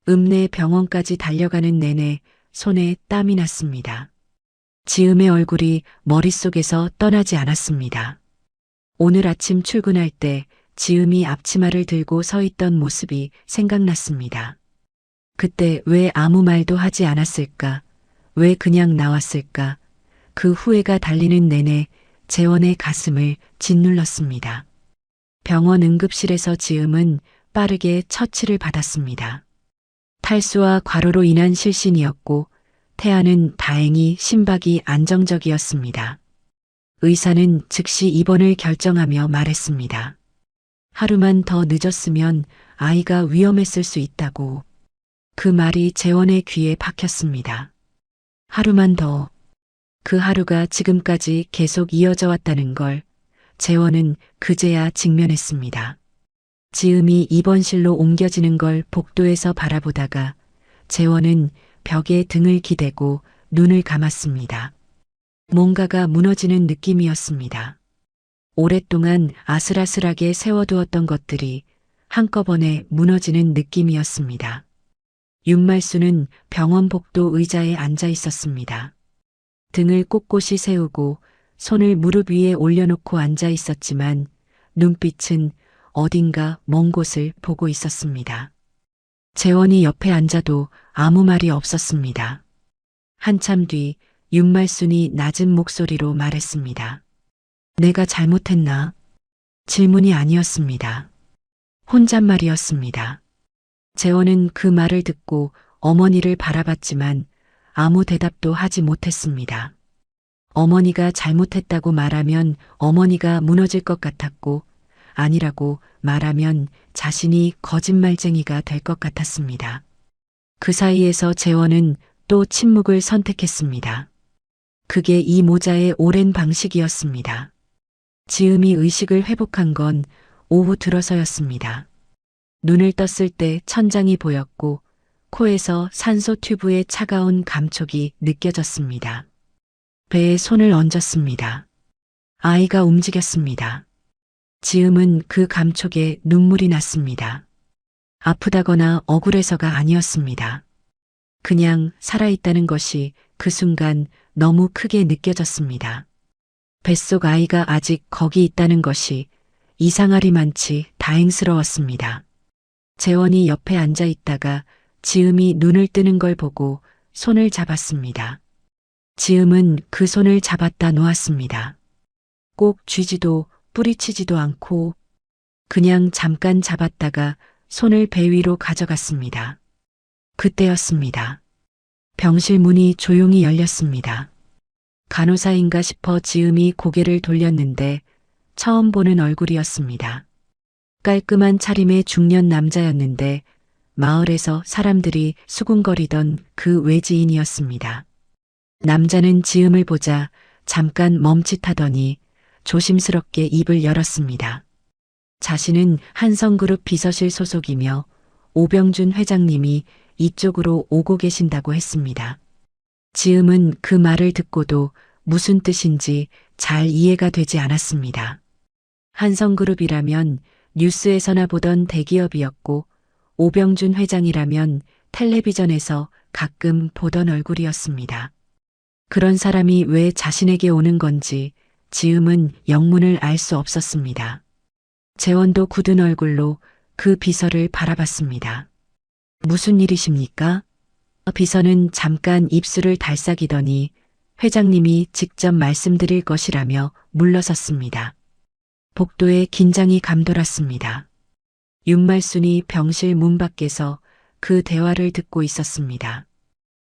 읍내 병원까지 달려가는 내내 손에 땀이 났습니다. 지음의 얼굴이 머릿속에서 떠나지 않았습니다. 오늘 아침 출근할 때 지음이 앞치마를 들고 서 있던 모습이 생각났습니다. 그때 왜 아무 말도 하지 않았을까? 왜 그냥 나왔을까? 그 후회가 달리는 내내 재원의 가슴을 짓눌렀습니다. 병원 응급실에서 지음은 빠르게 처치를 받았습니다. 탈수와 과로로 인한 실신이었고 태아는 다행히 심박이 안정적이었습니다. 의사는 즉시 입원을 결정하며 말했습니다. 하루만 더 늦었으면 아이가 위험했을 수 있다고. 그 말이 재원의 귀에 박혔습니다. 하루만 더. 그 하루가 지금까지 계속 이어져 왔다는 걸 재원은 그제야 직면했습니다. 지음이 입원실로 옮겨지는 걸 복도에서 바라보다가 재원은 벽에 등을 기대고 눈을 감았습니다. 뭔가가 무너지는 느낌이었습니다. 오랫동안 아슬아슬하게 세워두었던 것들이 한꺼번에 무너지는 느낌이었습니다. 윤말수는 병원 복도 의자에 앉아 있었습니다. 등을 꼿꼿이 세우고 손을 무릎 위에 올려놓고 앉아 있었지만 눈빛은 어딘가 먼 곳을 보고 있었습니다. 재원이 옆에 앉아도 아무 말이 없었습니다. 한참 뒤 윤말순이 낮은 목소리로 말했습니다. 내가 잘못했나? 질문이 아니었습니다. 혼잣말이었습니다. 재원은 그 말을 듣고 어머니를 바라봤지만 아무 대답도 하지 못했습니다. 어머니가 잘못했다고 말하면 어머니가 무너질 것 같았고 아니라고 말하면 자신이 거짓말쟁이가 될 것 같았습니다. 그 사이에서 재원은 또 침묵을 선택했습니다. 그게 이 모자의 오랜 방식이었습니다. 지음이 의식을 회복한 건 오후 들어서였습니다. 눈을 떴을 때 천장이 보였고 코에서 산소 튜브의 차가운 감촉이 느껴졌습니다. 배에 손을 얹었습니다. 아이가 움직였습니다. 지음은 그 감촉에 눈물이 났습니다. 아프다거나 억울해서가 아니었습니다. 그냥 살아있다는 것이 그 순간 너무 크게 느껴졌습니다. 뱃속 아이가 아직 거기 있다는 것이 이상하리만치 다행스러웠습니다. 재원이 옆에 앉아 있다가 지음이 눈을 뜨는 걸 보고 손을 잡았습니다. 지음은 그 손을 잡았다 놓았습니다. 꼭 쥐지도 뿌리치지도 않고 그냥 잠깐 잡았다가 손을 배 위로 가져갔습니다. 그때였습니다. 병실 문이 조용히 열렸습니다. 간호사인가 싶어 지음이 고개를 돌렸는데 처음 보는 얼굴이었습니다. 깔끔한 차림의 중년 남자였는데 마을에서 사람들이 수군거리던 그 외지인이었습니다. 남자는 지음을 보자 잠깐 멈칫하더니 조심스럽게 입을 열었습니다. 자신은 한성그룹 비서실 소속이며 오병준 회장님이 이쪽으로 오고 계신다고 했습니다. 지음은 그 말을 듣고도 무슨 뜻인지 잘 이해가 되지 않았습니다. 한성그룹이라면 뉴스에서나 보던 대기업이었고 오병준 회장이라면 텔레비전에서 가끔 보던 얼굴이었습니다. 그런 사람이 왜 자신에게 오는 건지 지음은 영문을 알 수 없었습니다. 재원도 굳은 얼굴로 그 비서를 바라봤습니다. 무슨 일이십니까? 비서는 잠깐 입술을 달싹이더니 회장님이 직접 말씀드릴 것이라며 물러섰습니다. 복도에 긴장이 감돌았습니다. 윤말순이 병실 문 밖에서 그 대화를 듣고 있었습니다.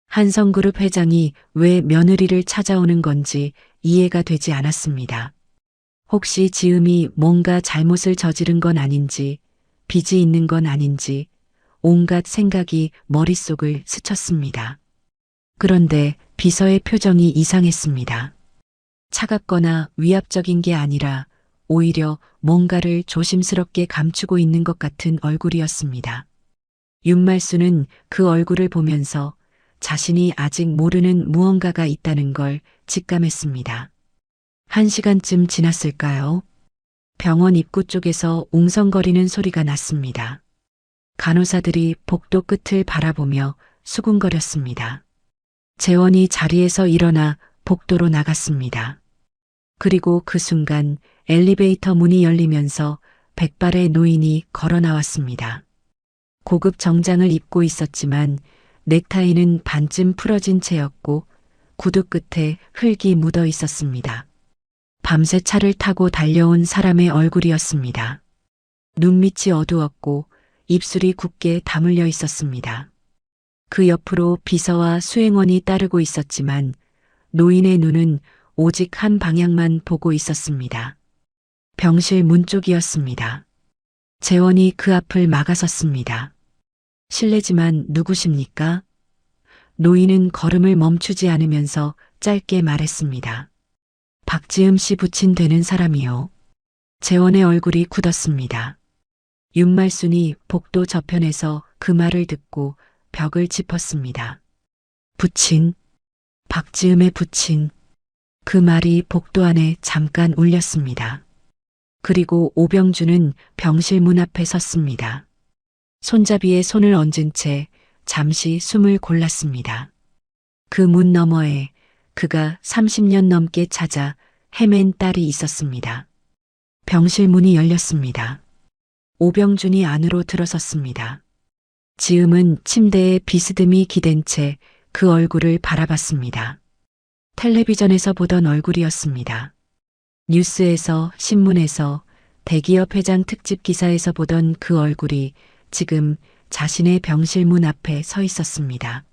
한성그룹 회장이 왜 며느리를 찾아오는 건지 이해가 되지 않았습니다. 혹시 지음이 뭔가 잘못을 저지른 건 아닌지, 빚이 있는 건 아닌지, 온갖 생각이 머릿속을 스쳤습니다. 그런데 비서의 표정이 이상했습니다. 차갑거나 위압적인 게 아니라 오히려 뭔가를 조심스럽게 감추고 있는 것 같은 얼굴이었습니다. 윤말수는 그 얼굴을 보면서 자신이 아직 모르는 무언가가 있다는 걸 직감했습니다. 1시간쯤 지났을까요? 병원 입구 쪽에서 웅성거리는 소리가 났습니다. 간호사들이 복도 끝을 바라보며 수군거렸습니다. 재원이 자리에서 일어나 복도로 나갔습니다. 그리고 그 순간 엘리베이터 문이 열리면서 백발의 노인이 걸어 나왔습니다. 고급 정장을 입고 있었지만 넥타이는 반쯤 풀어진 채였고 구두 끝에 흙이 묻어 있었습니다. 밤새 차를 타고 달려온 사람의 얼굴이었습니다. 눈밑이 어두웠고 입술이 굳게 다물려 있었습니다. 그 옆으로 비서와 수행원이 따르고 있었지만 노인의 눈은 오직 한 방향만 보고 있었습니다. 병실 문 쪽이었습니다. 재원이 그 앞을 막아섰습니다. 실례지만 누구십니까? 노인은 걸음을 멈추지 않으면서 짧게 말했습니다. 박지음 씨 부친 되는 사람이요. 재원의 얼굴이 굳었습니다. 윤말순이 복도 저편에서 그 말을 듣고 벽을 짚었습니다. 부친, 박지음의 부친. 그 말이 복도 안에 잠깐 울렸습니다. 그리고 오병준은 병실 문 앞에 섰습니다. 손잡이에 손을 얹은 채 잠시 숨을 골랐습니다. 그 문 너머에 그가 30년 넘게 찾아 헤맨 딸이 있었습니다. 병실 문이 열렸습니다. 오병준이 안으로 들어섰습니다. 지음은 침대에 비스듬히 기댄 채 그 얼굴을 바라봤습니다. 텔레비전에서 보던 얼굴이었습니다. 뉴스에서, 신문에서, 대기업 회장 특집 기사에서 보던 그 얼굴이 지금 자신의 병실 문 앞에 서 있었습니다.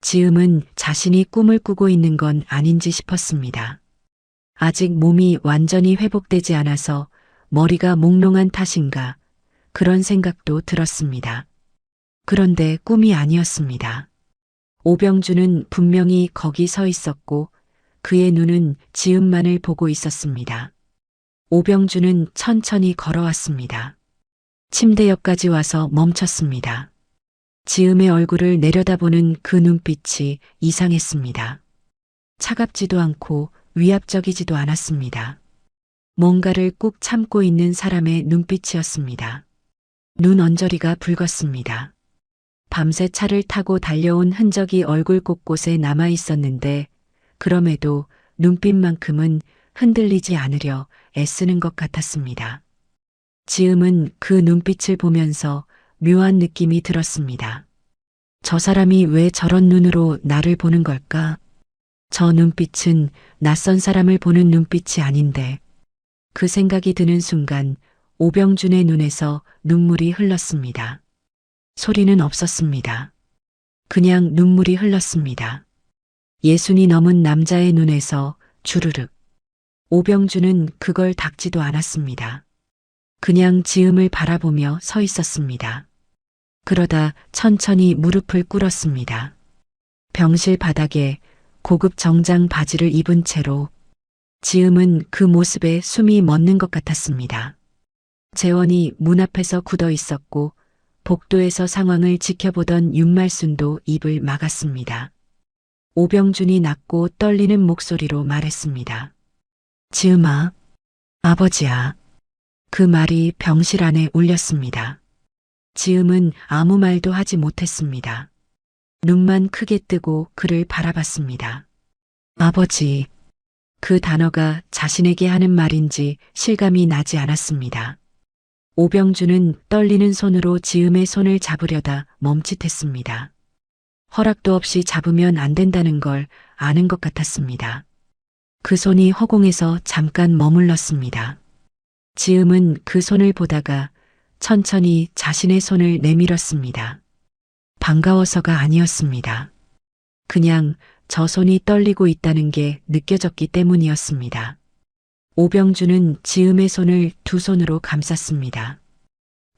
지음은 자신이 꿈을 꾸고 있는 건 아닌지 싶었습니다. 아직 몸이 완전히 회복되지 않아서 머리가 몽롱한 탓인가 그런 생각도 들었습니다. 그런데 꿈이 아니었습니다. 오병준은 분명히 거기 서 있었고 그의 눈은 지음만을 보고 있었습니다. 오병준은 천천히 걸어왔습니다. 침대 옆까지 와서 멈췄습니다. 지음의 얼굴을 내려다보는 그 눈빛이 이상했습니다. 차갑지도 않고 위압적이지도 않았습니다. 뭔가를 꾹 참고 있는 사람의 눈빛이었습니다. 눈 언저리가 붉었습니다. 밤새 차를 타고 달려온 흔적이 얼굴 곳곳에 남아 있었는데 그럼에도 눈빛만큼은 흔들리지 않으려 애쓰는 것 같았습니다. 지음은 그 눈빛을 보면서 묘한 느낌이 들었습니다. 저 사람이 왜 저런 눈으로 나를 보는 걸까? 저 눈빛은 낯선 사람을 보는 눈빛이 아닌데 그 생각이 드는 순간 오병준의 눈에서 눈물이 흘렀습니다. 소리는 없었습니다. 그냥 눈물이 흘렀습니다. 60이 넘은 남자의 눈에서 주르륵 오병준은 그걸 닦지도 않았습니다. 그냥 지음을 바라보며 서 있었습니다. 그러다 천천히 무릎을 꿇었습니다. 병실 바닥에 고급 정장 바지를 입은 채로 지음은 그 모습에 숨이 멎는 것 같았습니다. 재원이 문 앞에서 굳어 있었고 복도에서 상황을 지켜보던 윤말순도 입을 막았습니다. 오병준이 낮고 떨리는 목소리로 말했습니다. 지음아, 아버지야. 그 말이 병실 안에 울렸습니다. 지음은 아무 말도 하지 못했습니다. 눈만 크게 뜨고 그를 바라봤습니다. 아버지. 그 단어가 자신에게 하는 말인지 실감이 나지 않았습니다. 오병준은 떨리는 손으로 지음의 손을 잡으려다 멈칫했습니다. 허락도 없이 잡으면 안 된다는 걸 아는 것 같았습니다. 그 손이 허공에서 잠깐 머물렀습니다. 지음은 그 손을 보다가 천천히 자신의 손을 내밀었습니다. 반가워서가 아니었습니다. 그냥 저 손이 떨리고 있다는 게 느껴졌기 때문이었습니다. 오병준은 지음의 손을 두 손으로 감쌌습니다.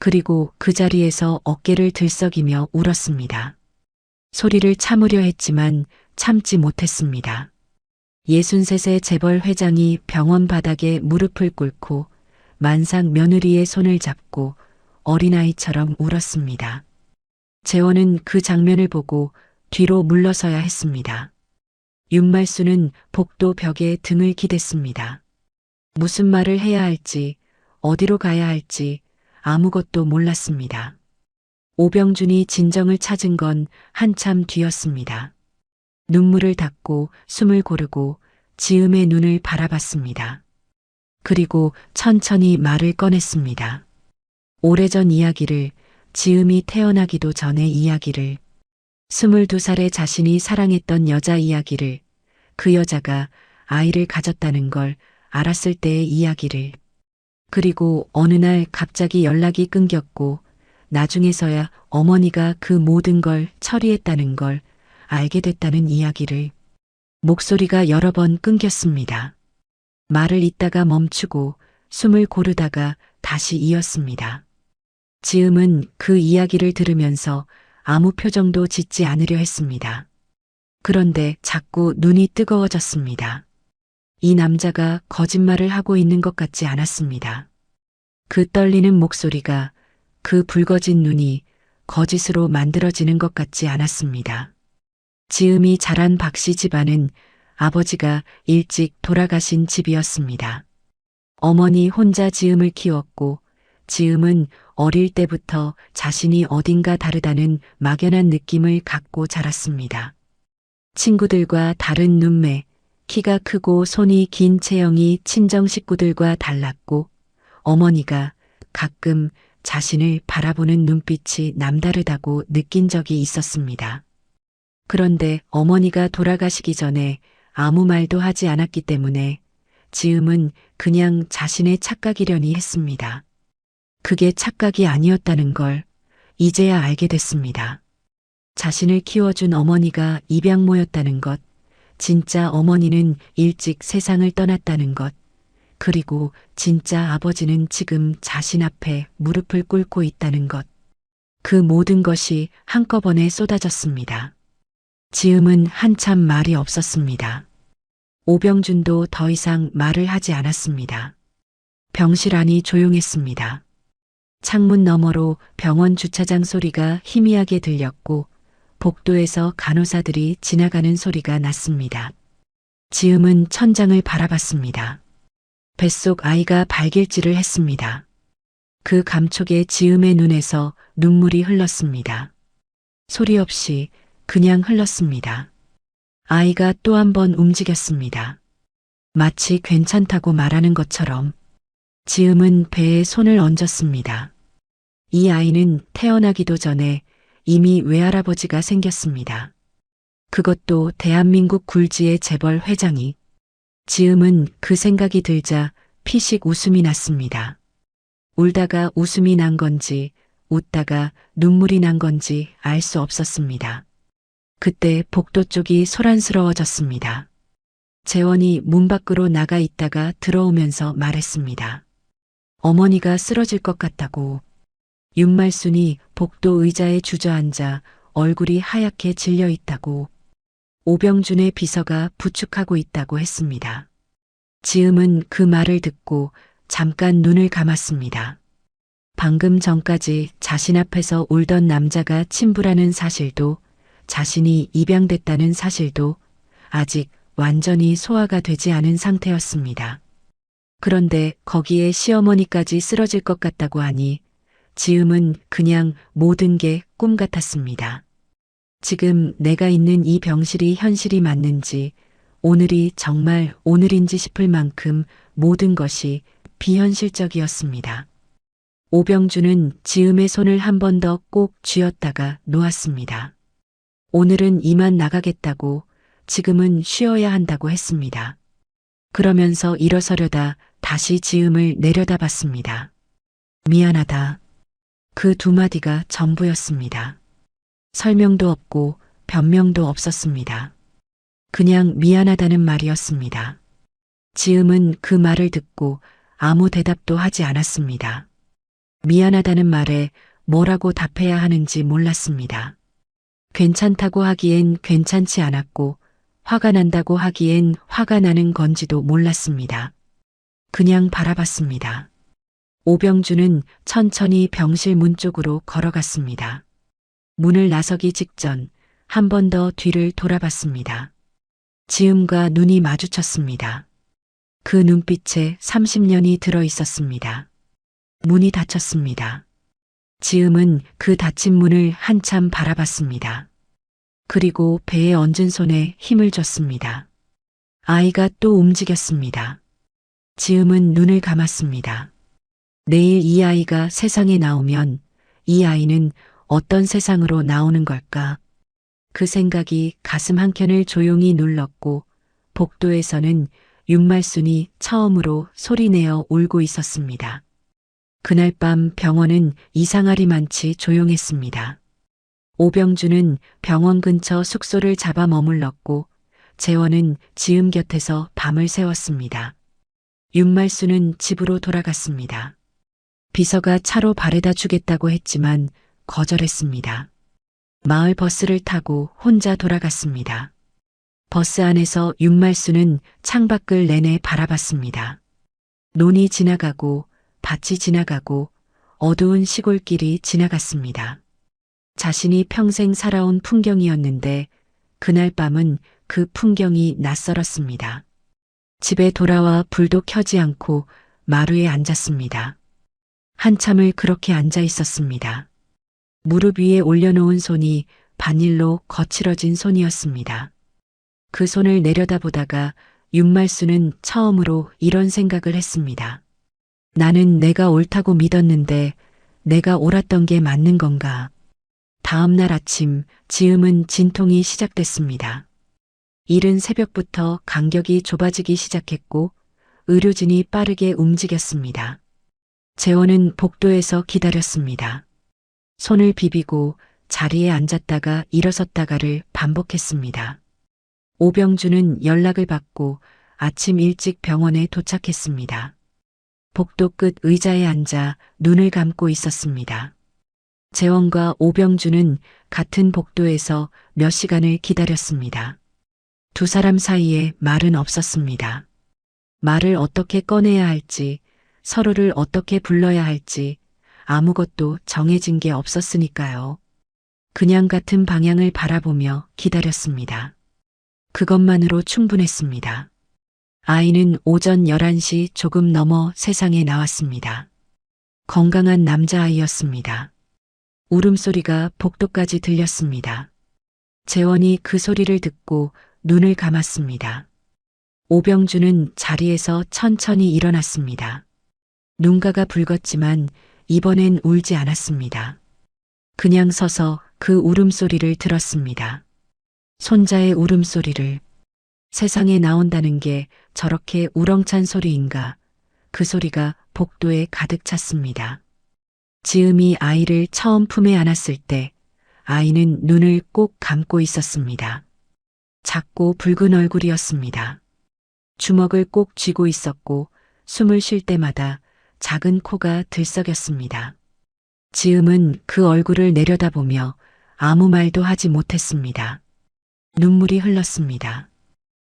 그리고 그 자리에서 어깨를 들썩이며 울었습니다. 소리를 참으려 했지만 참지 못했습니다. 63세 재벌 회장이 병원 바닥에 무릎을 꿇고 만삭 며느리의 손을 잡고 어린아이처럼 울었습니다. 재원은 그 장면을 보고 뒤로 물러서야 했습니다. 윤말수는 복도 벽에 등을 기댔습니다. 무슨 말을 해야 할지, 어디로 가야 할지 아무것도 몰랐습니다. 오병준이 진정을 찾은 건 한참 뒤였습니다. 눈물을 닦고 숨을 고르고 지음의 눈을 바라봤습니다. 그리고 천천히 말을 꺼냈습니다. 오래전 이야기를, 지음이 태어나기도 전의 이야기를, 22살의 자신이 사랑했던 여자 이야기를, 그 여자가 아이를 가졌다는 걸 알았을 때의 이야기를, 그리고 어느 날 갑자기 연락이 끊겼고 나중에서야 어머니가 그 모든 걸 처리했다는 걸 알게 됐다는 이야기를. 목소리가 여러 번 끊겼습니다. 말을 잇다가 멈추고 숨을 고르다가 다시 이었습니다. 지음은 그 이야기를 들으면서 아무 표정도 짓지 않으려 했습니다. 그런데 자꾸 눈이 뜨거워졌습니다. 이 남자가 거짓말을 하고 있는 것 같지 않았습니다. 그 떨리는 목소리가, 그 붉어진 눈이 거짓으로 만들어지는 것 같지 않았습니다. 지음이 자란 박씨 집안은 아버지가 일찍 돌아가신 집이었습니다. 어머니 혼자 지음을 키웠고 지음은 어릴 때부터 자신이 어딘가 다르다는 막연한 느낌을 갖고 자랐습니다. 친구들과 다른 눈매, 키가 크고 손이 긴 체형이 친정 식구들과 달랐고 어머니가 가끔 자신을 바라보는 눈빛이 남다르다고 느낀 적이 있었습니다. 그런데 어머니가 돌아가시기 전에 아무 말도 하지 않았기 때문에 지음은 그냥 자신의 착각이려니 했습니다. 그게 착각이 아니었다는 걸 이제야 알게 됐습니다. 자신을 키워준 어머니가 입양모였다는 것, 진짜 어머니는 일찍 세상을 떠났다는 것, 그리고 진짜 아버지는 지금 자신 앞에 무릎을 꿇고 있다는 것. 그 모든 것이 한꺼번에 쏟아졌습니다. 지음은 한참 말이 없었습니다. 오병준도 더 이상 말을 하지 않았습니다. 병실 안이 조용했습니다. 창문 너머로 병원 주차장 소리가 희미하게 들렸고 복도에서 간호사들이 지나가는 소리가 났습니다. 지음은 천장을 바라봤습니다. 뱃속 아이가 발길질을 했습니다. 그 감촉에 지음의 눈에서 눈물이 흘렀습니다. 소리 없이 그냥 흘렀습니다. 아이가 또 한 번 움직였습니다. 마치 괜찮다고 말하는 것처럼. 지음은 배에 손을 얹었습니다. 이 아이는 태어나기도 전에 이미 외할아버지가 생겼습니다. 그것도 대한민국 굴지의 재벌 회장이. 지음은 그 생각이 들자 피식 웃음이 났습니다. 울다가 웃음이 난 건지 웃다가 눈물이 난 건지 알 수 없었습니다. 그때 복도 쪽이 소란스러워졌습니다. 재원이 문 밖으로 나가 있다가 들어오면서 말했습니다. 어머니가 쓰러질 것 같다고. 윤말순이 복도 의자에 주저앉아 얼굴이 하얗게 질려 있다고. 오병준의 비서가 부축하고 있다고 했습니다. 지음은 그 말을 듣고 잠깐 눈을 감았습니다. 방금 전까지 자신 앞에서 울던 남자가 친부라는 사실도, 자신이 입양됐다는 사실도 아직 완전히 소화가 되지 않은 상태였습니다. 그런데 거기에 시어머니까지 쓰러질 것 같다고 하니 지음은 그냥 모든 게 꿈 같았습니다. 지금 내가 있는 이 병실이 현실이 맞는지, 오늘이 정말 오늘인지 싶을 만큼 모든 것이 비현실적이었습니다. 오병준은 지음의 손을 한 번 더 꼭 쥐었다가 놓았습니다. 오늘은 이만 나가겠다고, 지금은 쉬어야 한다고 했습니다. 그러면서 일어서려다 다시 지음을 내려다봤습니다. 미안하다. 그 두 마디가 전부였습니다. 설명도 없고 변명도 없었습니다. 그냥 미안하다는 말이었습니다. 지음은 그 말을 듣고 아무 대답도 하지 않았습니다. 미안하다는 말에 뭐라고 답해야 하는지 몰랐습니다. 괜찮다고 하기엔 괜찮지 않았고, 화가 난다고 하기엔 화가 나는 건지도 몰랐습니다. 그냥 바라봤습니다. 오병준은 천천히 병실 문 쪽으로 걸어갔습니다. 문을 나서기 직전 한 번 더 뒤를 돌아봤습니다. 지음과 눈이 마주쳤습니다. 그 눈빛에 30년이 들어 있었습니다. 문이 닫혔습니다. 지음은 그 닫힌 문을 한참 바라봤습니다. 그리고 배에 얹은 손에 힘을 줬습니다. 아이가 또 움직였습니다. 지음은 눈을 감았습니다. 내일 이 아이가 세상에 나오면 이 아이는 어떤 세상으로 나오는 걸까? 그 생각이 가슴 한켠을 조용히 눌렀고, 복도에서는 윤말순이 처음으로 소리내어 울고 있었습니다. 그날 밤 병원은 이상하리만치 조용했습니다. 오병준은 병원 근처 숙소를 잡아 머물렀고, 재원은 지음 곁에서 밤을 새웠습니다. 윤말순은 집으로 돌아갔습니다. 비서가 차로 바래다 주겠다고 했지만 거절했습니다. 마을 버스를 타고 혼자 돌아갔습니다. 버스 안에서 윤말순은 창밖을 내내 바라봤습니다. 논이 지나가고 밭이 지나가고 어두운 시골길이 지나갔습니다. 자신이 평생 살아온 풍경이었는데 그날 밤은 그 풍경이 낯설었습니다. 집에 돌아와 불도 켜지 않고 마루에 앉았습니다. 한참을 그렇게 앉아 있었습니다. 무릎 위에 올려놓은 손이 반일로 거칠어진 손이었습니다. 그 손을 내려다보다가 윤말순은 처음으로 이런 생각을 했습니다. 나는 내가 옳다고 믿었는데 내가 옳았던 게 맞는 건가? 다음 날 아침 지음은 진통이 시작됐습니다. 이른 새벽부터 간격이 좁아지기 시작했고 의료진이 빠르게 움직였습니다. 재원은 복도에서 기다렸습니다. 손을 비비고 자리에 앉았다가 일어섰다가를 반복했습니다. 오병준은 연락을 받고 아침 일찍 병원에 도착했습니다. 복도 끝 의자에 앉아 눈을 감고 있었습니다. 재원과 오병준은 같은 복도에서 몇 시간을 기다렸습니다. 두 사람 사이에 말은 없었습니다. 말을 어떻게 꺼내야 할지, 서로를 어떻게 불러야 할지 아무것도 정해진 게 없었으니까요. 그냥 같은 방향을 바라보며 기다렸습니다. 그것만으로 충분했습니다. 아이는 오전 11시 조금 넘어 세상에 나왔습니다. 건강한 남자아이였습니다. 울음소리가 복도까지 들렸습니다. 재원이 그 소리를 듣고 눈을 감았습니다. 오병준은 자리에서 천천히 일어났습니다. 눈가가 붉었지만 이번엔 울지 않았습니다. 그냥 서서 그 울음소리를 들었습니다. 손자의 울음소리를. 세상에 나온다는 게 저렇게 우렁찬 소리인가. 그 소리가 복도에 가득 찼습니다. 지음이 아이를 처음 품에 안았을 때 아이는 눈을 꼭 감고 있었습니다. 작고 붉은 얼굴이었습니다. 주먹을 꼭 쥐고 있었고 숨을 쉴 때마다 작은 코가 들썩였습니다. 지음은 그 얼굴을 내려다보며 아무 말도 하지 못했습니다. 눈물이 흘렀습니다.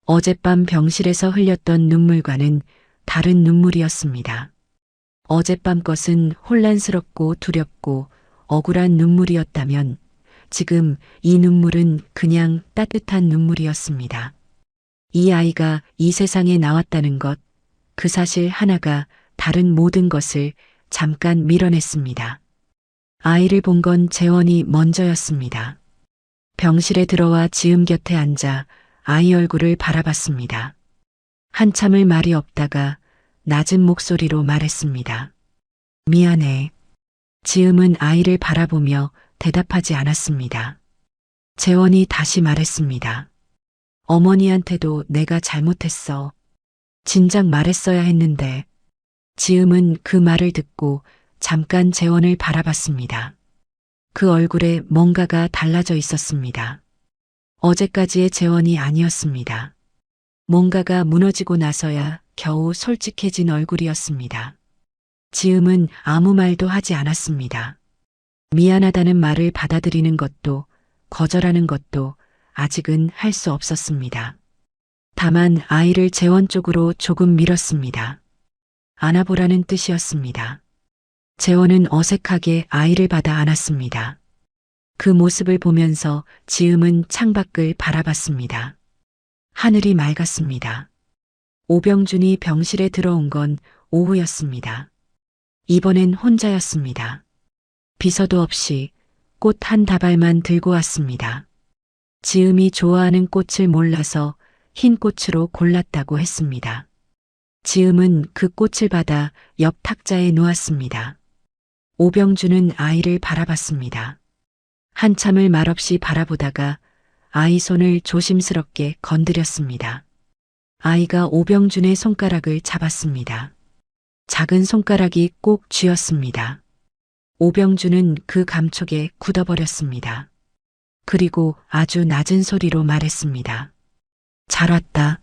어젯밤 병실에서 흘렸던 눈물과는 다른 눈물이었습니다. 어젯밤 것은 혼란스럽고 두렵고 억울한 눈물이었다면 지금 이 눈물은 그냥 따뜻한 눈물이었습니다. 이 아이가 이 세상에 나왔다는 것, 그 사실 하나가 다른 모든 것을 잠깐 밀어냈습니다. 아이를 본 건 재원이 먼저였습니다. 병실에 들어와 지음 곁에 앉아 아이 얼굴을 바라봤습니다. 한참을 말이 없다가 낮은 목소리로 말했습니다. 미안해. 지음은 아이를 바라보며 대답하지 않았습니다. 재원이 다시 말했습니다. 어머니한테도 내가 잘못했어. 진작 말했어야 했는데. 지음은 그 말을 듣고 잠깐 재원을 바라봤습니다. 그 얼굴에 뭔가가 달라져 있었습니다. 어제까지의 재원이 아니었습니다. 뭔가가 무너지고 나서야 겨우 솔직해진 얼굴이었습니다. 지음은 아무 말도 하지 않았습니다. 미안하다는 말을 받아들이는 것도 거절하는 것도 아직은 할 수 없었습니다. 다만 아이를 재원 쪽으로 조금 밀었습니다. 안아보라는 뜻이었습니다. 재원은 어색하게 아이를 받아 안았습니다. 그 모습을 보면서 지음은 창밖을 바라봤습니다. 하늘이 맑았습니다. 오병준이 병실에 들어온 건 오후였습니다. 이번엔 혼자였습니다. 비서도 없이 꽃 한 다발만 들고 왔습니다. 지음이 좋아하는 꽃을 몰라서 흰 꽃으로 골랐다고 했습니다. 지음은 그 꽃을 받아 옆 탁자에 놓았습니다. 오병준은 아이를 바라봤습니다. 한참을 말없이 바라보다가 아이 손을 조심스럽게 건드렸습니다. 아이가 오병준의 손가락을 잡았습니다. 작은 손가락이 꼭 쥐었습니다. 오병준은 그 감촉에 굳어버렸습니다. 그리고 아주 낮은 소리로 말했습니다. 잘 왔다.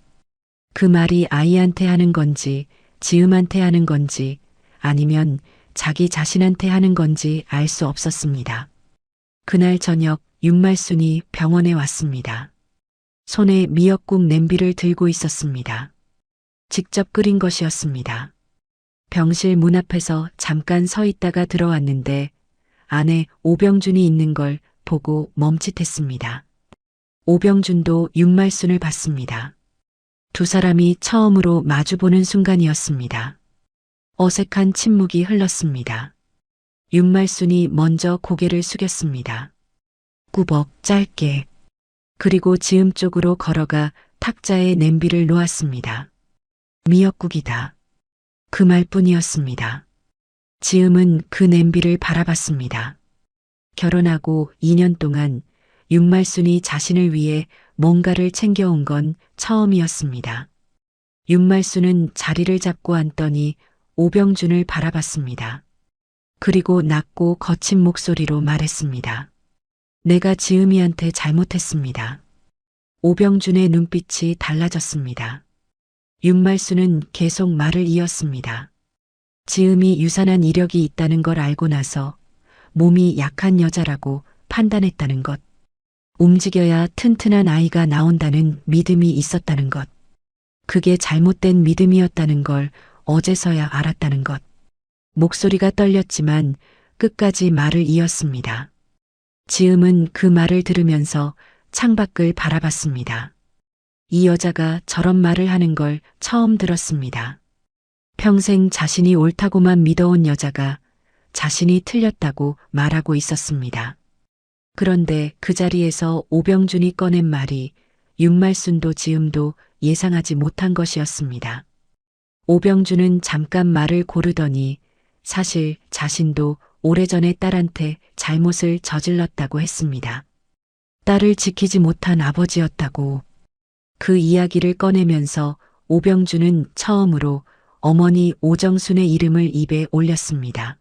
그 말이 아이한테 하는 건지 지음한테 하는 건지 아니면 자기 자신한테 하는 건지 알 수 없었습니다. 그날 저녁 윤말순이 병원에 왔습니다. 손에 미역국 냄비를 들고 있었습니다. 직접 끓인 것이었습니다. 병실 문 앞에서 잠깐 서 있다가 들어왔는데 안에 오병준이 있는 걸 보고 멈칫했습니다. 오병준도 윤말순을 봤습니다. 두 사람이 처음으로 마주보는 순간이었습니다. 어색한 침묵이 흘렀습니다. 윤말순이 먼저 고개를 숙였습니다. 꾸벅 짧게. 그리고 지음 쪽으로 걸어가 탁자에 냄비를 놓았습니다. 미역국이다. 그 말뿐이었습니다. 지음은 그 냄비를 바라봤습니다. 결혼하고 2년 동안 윤말순이 자신을 위해 뭔가를 챙겨온 건 처음이었습니다. 윤말순은 자리를 잡고 앉더니 오병준을 바라봤습니다. 그리고 낮고 거친 목소리로 말했습니다. 내가 지음이한테 잘못했습니다. 오병준의 눈빛이 달라졌습니다. 윤말순은 계속 말을 이었습니다. 지음이 유산한 이력이 있다는 걸 알고 나서 몸이 약한 여자라고 판단했다는 것. 움직여야 튼튼한 아이가 나온다는 믿음이 있었다는 것. 그게 잘못된 믿음이었다는 걸 어제서야 알았다는 것. 목소리가 떨렸지만 끝까지 말을 이었습니다. 지음은 그 말을 들으면서 창밖을 바라봤습니다. 이 여자가 저런 말을 하는 걸 처음 들었습니다. 평생 자신이 옳다고만 믿어온 여자가 자신이 틀렸다고 말하고 있었습니다. 그런데 그 자리에서 오병준이 꺼낸 말이 윤말순도 지음도 예상하지 못한 것이었습니다. 오병준은 잠깐 말을 고르더니 사실 자신도 오래전에 딸한테 잘못을 저질렀다고 했습니다. 딸을 지키지 못한 아버지였다고. 그 이야기를 꺼내면서 오병준은 처음으로 어머니 오정순의 이름을 입에 올렸습니다.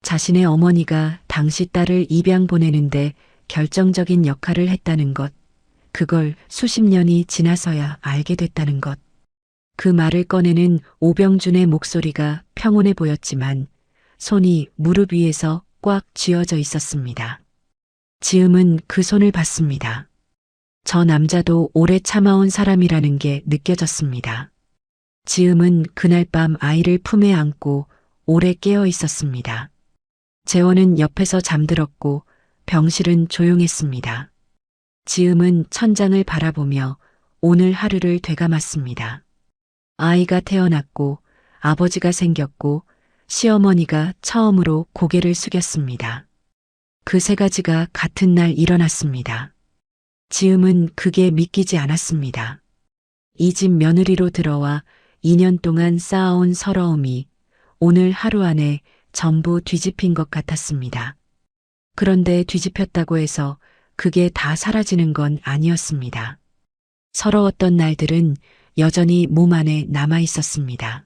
자신의 어머니가 당시 딸을 입양 보내는데 결정적인 역할을 했다는 것, 그걸 수십 년이 지나서야 알게 됐다는 것. 그 말을 꺼내는 오병준의 목소리가 평온해 보였지만 손이 무릎 위에서 꽉 쥐어져 있었습니다. 지음은 그 손을 봤습니다. 저 남자도 오래 참아온 사람이라는 게 느껴졌습니다. 지음은 그날 밤 아이를 품에 안고 오래 깨어 있었습니다. 재원은 옆에서 잠들었고 병실은 조용했습니다. 지음은 천장을 바라보며 오늘 하루를 되감았습니다. 아이가 태어났고 아버지가 생겼고 시어머니가 처음으로 고개를 숙였습니다. 그 세 가지가 같은 날 일어났습니다. 지음은 그게 믿기지 않았습니다. 이 집 며느리로 들어와 2년 동안 쌓아온 서러움이 오늘 하루 안에 전부 뒤집힌 것 같았습니다. 그런데 뒤집혔다고 해서 그게 다 사라지는 건 아니었습니다. 서러웠던 날들은 여전히 몸 안에 남아 있었습니다.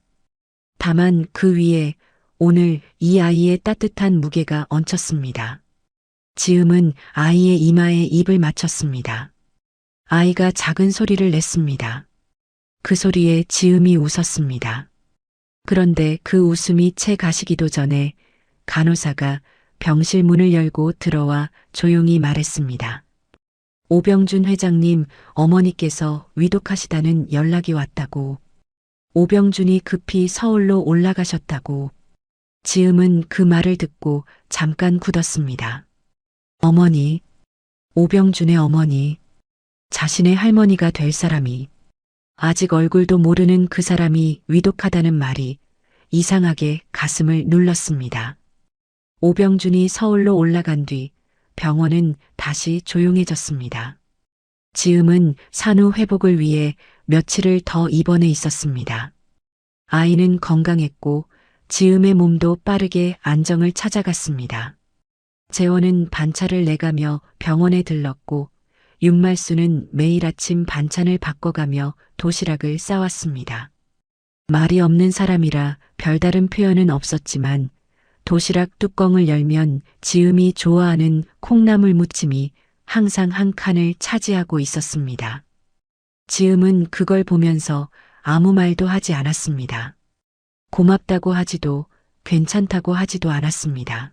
다만 그 위에 오늘 이 아이의 따뜻한 무게가 얹혔습니다. 지음은 아이의 이마에 입을 맞췄습니다. 아이가 작은 소리를 냈습니다. 그 소리에 지음이 웃었습니다. 그런데 그 웃음이 채 가시기도 전에 간호사가 병실 문을 열고 들어와 조용히 말했습니다. 오병준 회장님, 어머니께서 위독하시다는 연락이 왔다고. 오병준이 급히 서울로 올라가셨다고. 지음은 그 말을 듣고 잠깐 굳었습니다. 어머니, 오병준의 어머니, 자신의 할머니가 될 사람이, 아직 얼굴도 모르는 그 사람이 위독하다는 말이 이상하게 가슴을 눌렀습니다. 오병준이 서울로 올라간 뒤 병원은 다시 조용해졌습니다. 지음은 산후 회복을 위해 며칠을 더 입원해 있었습니다. 아이는 건강했고 지음의 몸도 빠르게 안정을 찾아갔습니다. 재원은 반차를 내가며 병원에 들렀고 윤말수는 매일 아침 반찬을 바꿔가며 도시락을 싸왔습니다. 말이 없는 사람이라 별다른 표현은 없었지만 도시락 뚜껑을 열면 지음이 좋아하는 콩나물 무침이 항상 한 칸을 차지하고 있었습니다. 지음은 그걸 보면서 아무 말도 하지 않았습니다. 고맙다고 하지도 괜찮다고 하지도 않았습니다.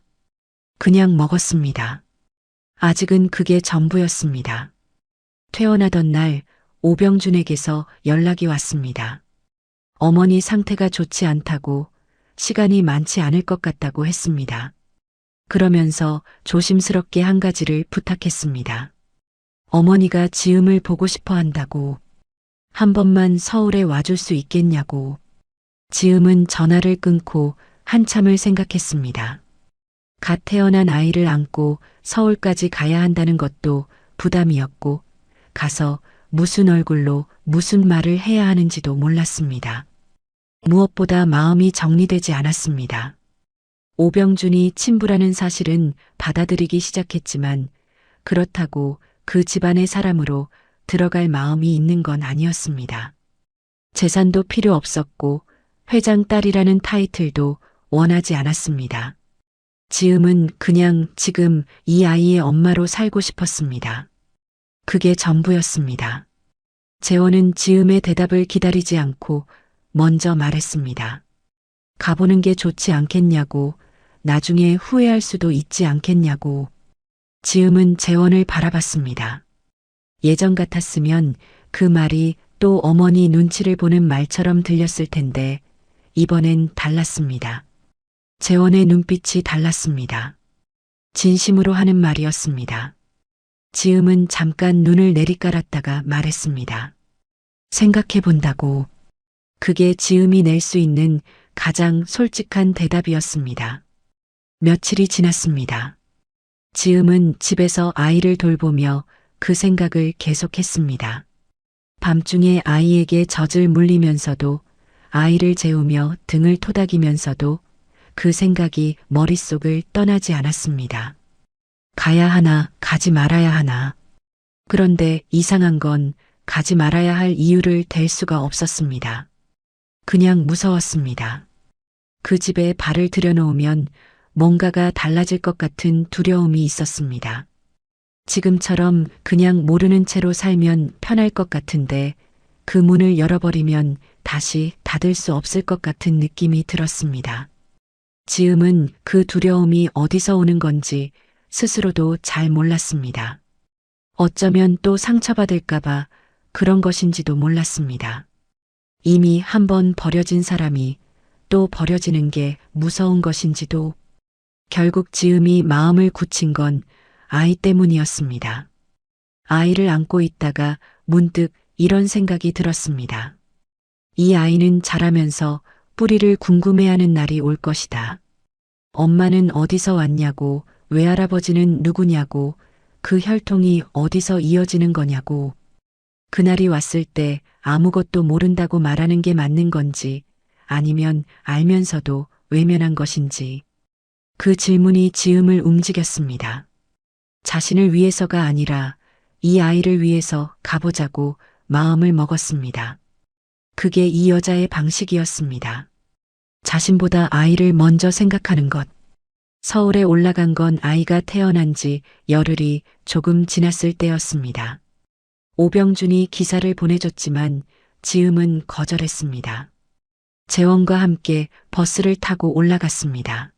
그냥 먹었습니다. 아직은 그게 전부였습니다. 퇴원하던 날 오병준에게서 연락이 왔습니다. 어머니 상태가 좋지 않다고 시간이 많지 않을 것 같다고 했습니다. 그러면서 조심스럽게 한 가지를 부탁했습니다. 어머니가 지음을 보고 싶어 한다고. 한 번만 서울에 와줄 수 있겠냐고. 지음은 전화를 끊고 한참을 생각했습니다. 갓 태어난 아이를 안고 서울까지 가야 한다는 것도 부담이었고 가서 무슨 얼굴로 무슨 말을 해야 하는지도 몰랐습니다. 무엇보다 마음이 정리되지 않았습니다. 오병준이 친부라는 사실은 받아들이기 시작했지만 그렇다고 그 집안의 사람으로 들어갈 마음이 있는 건 아니었습니다. 재산도 필요 없었고 회장 딸이라는 타이틀도 원하지 않았습니다. 지음은 그냥 지금 이 아이의 엄마로 살고 싶었습니다. 그게 전부였습니다. 재원은 지음의 대답을 기다리지 않고 먼저 말했습니다. 가보는 게 좋지 않겠냐고, 나중에 후회할 수도 있지 않겠냐고. 지음은 재원을 바라봤습니다. 예전 같았으면 그 말이 또 어머니 눈치를 보는 말처럼 들렸을 텐데 이번엔 달랐습니다. 재원의 눈빛이 달랐습니다. 진심으로 하는 말이었습니다. 지음은 잠깐 눈을 내리깔았다가 말했습니다. 생각해 본다고. 그게 지음이 낼 수 있는 가장 솔직한 대답이었습니다. 며칠이 지났습니다. 지음은 집에서 아이를 돌보며 그 생각을 계속했습니다. 밤중에 아이에게 젖을 물리면서도 아이를 재우며 등을 토닥이면서도 그 생각이 머릿속을 떠나지 않았습니다. 가야 하나, 가지 말아야 하나. 그런데 이상한 건 가지 말아야 할 이유를 댈 수가 없었습니다. 그냥 무서웠습니다. 그 집에 발을 들여놓으면 뭔가가 달라질 것 같은 두려움이 있었습니다. 지금처럼 그냥 모르는 채로 살면 편할 것 같은데 그 문을 열어버리면 다시 닫을 수 없을 것 같은 느낌이 들었습니다. 지음은 그 두려움이 어디서 오는 건지 스스로도 잘 몰랐습니다. 어쩌면 또 상처받을까봐 그런 것인지도 몰랐습니다. 이미 한번 버려진 사람이 또 버려지는 게 무서운 것인지도. 결국 지음이 마음을 굳힌 건 아이 때문이었습니다. 아이를 안고 있다가 문득 이런 생각이 들었습니다. 이 아이는 자라면서 뿌리를 궁금해하는 날이 올 것이다. 엄마는 어디서 왔냐고, 외할아버지는 누구냐고, 그 혈통이 어디서 이어지는 거냐고. 그날이 왔을 때 아무것도 모른다고 말하는 게 맞는 건지, 아니면 알면서도 외면한 것인지. 그 질문이 지음을 움직였습니다. 자신을 위해서가 아니라 이 아이를 위해서 가보자고 마음을 먹었습니다. 그게 이 여자의 방식이었습니다. 자신보다 아이를 먼저 생각하는 것. 서울에 올라간 건 아이가 태어난 지 열흘이 조금 지났을 때였습니다. 오병준이 기사를 보내줬지만 지음은 거절했습니다. 재원과 함께 버스를 타고 올라갔습니다.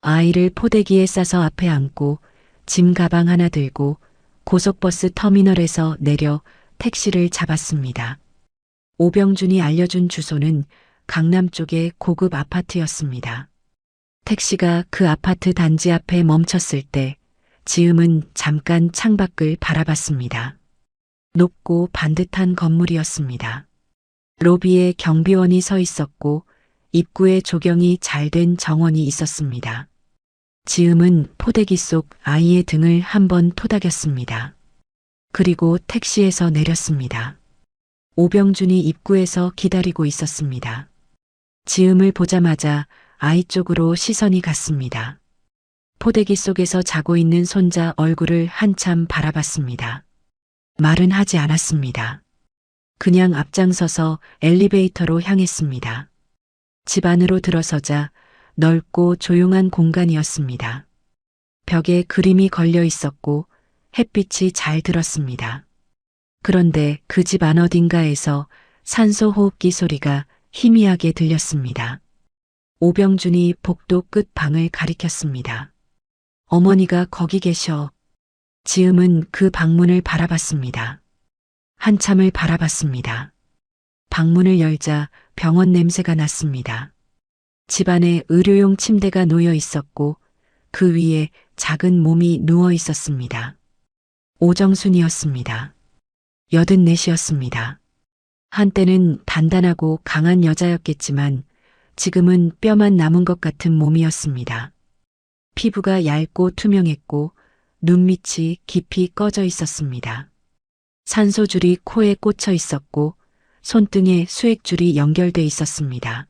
아이를 포대기에 싸서 앞에 안고 짐 가방 하나 들고 고속버스 터미널에서 내려 택시를 잡았습니다. 오병준이 알려준 주소는 강남 쪽의 고급 아파트였습니다. 택시가 그 아파트 단지 앞에 멈췄을 때 지음은 잠깐 창밖을 바라봤습니다. 높고 반듯한 건물이었습니다. 로비에 경비원이 서 있었고 입구에 조경이 잘 된 정원이 있었습니다. 지음은 포대기 속 아이의 등을 한번 토닥였습니다. 그리고 택시에서 내렸습니다. 오병준이 입구에서 기다리고 있었습니다. 지음을 보자마자 아이 쪽으로 시선이 갔습니다. 포대기 속에서 자고 있는 손자 얼굴을 한참 바라봤습니다. 말은 하지 않았습니다. 그냥 앞장서서 엘리베이터로 향했습니다. 집 안으로 들어서자 넓고 조용한 공간이었습니다. 벽에 그림이 걸려 있었고 햇빛이 잘 들었습니다. 그런데 그 집 안 어딘가에서 산소 호흡기 소리가 희미하게 들렸습니다. 오병준이 복도 끝 방을 가리켰습니다. 어머니가 거기 계셔. 지음은 그 방문을 바라봤습니다. 한참을 바라봤습니다. 방문을 열자 병원 냄새가 났습니다. 집안에 의료용 침대가 놓여 있었고 그 위에 작은 몸이 누워 있었습니다. 오정순이었습니다. 84이었습니다. 한때는 단단하고 강한 여자였겠지만 지금은 뼈만 남은 것 같은 몸이었습니다. 피부가 얇고 투명했고 눈밑이 깊이 꺼져 있었습니다. 산소줄이 코에 꽂혀 있었고 손등에 수액줄이 연결돼 있었습니다.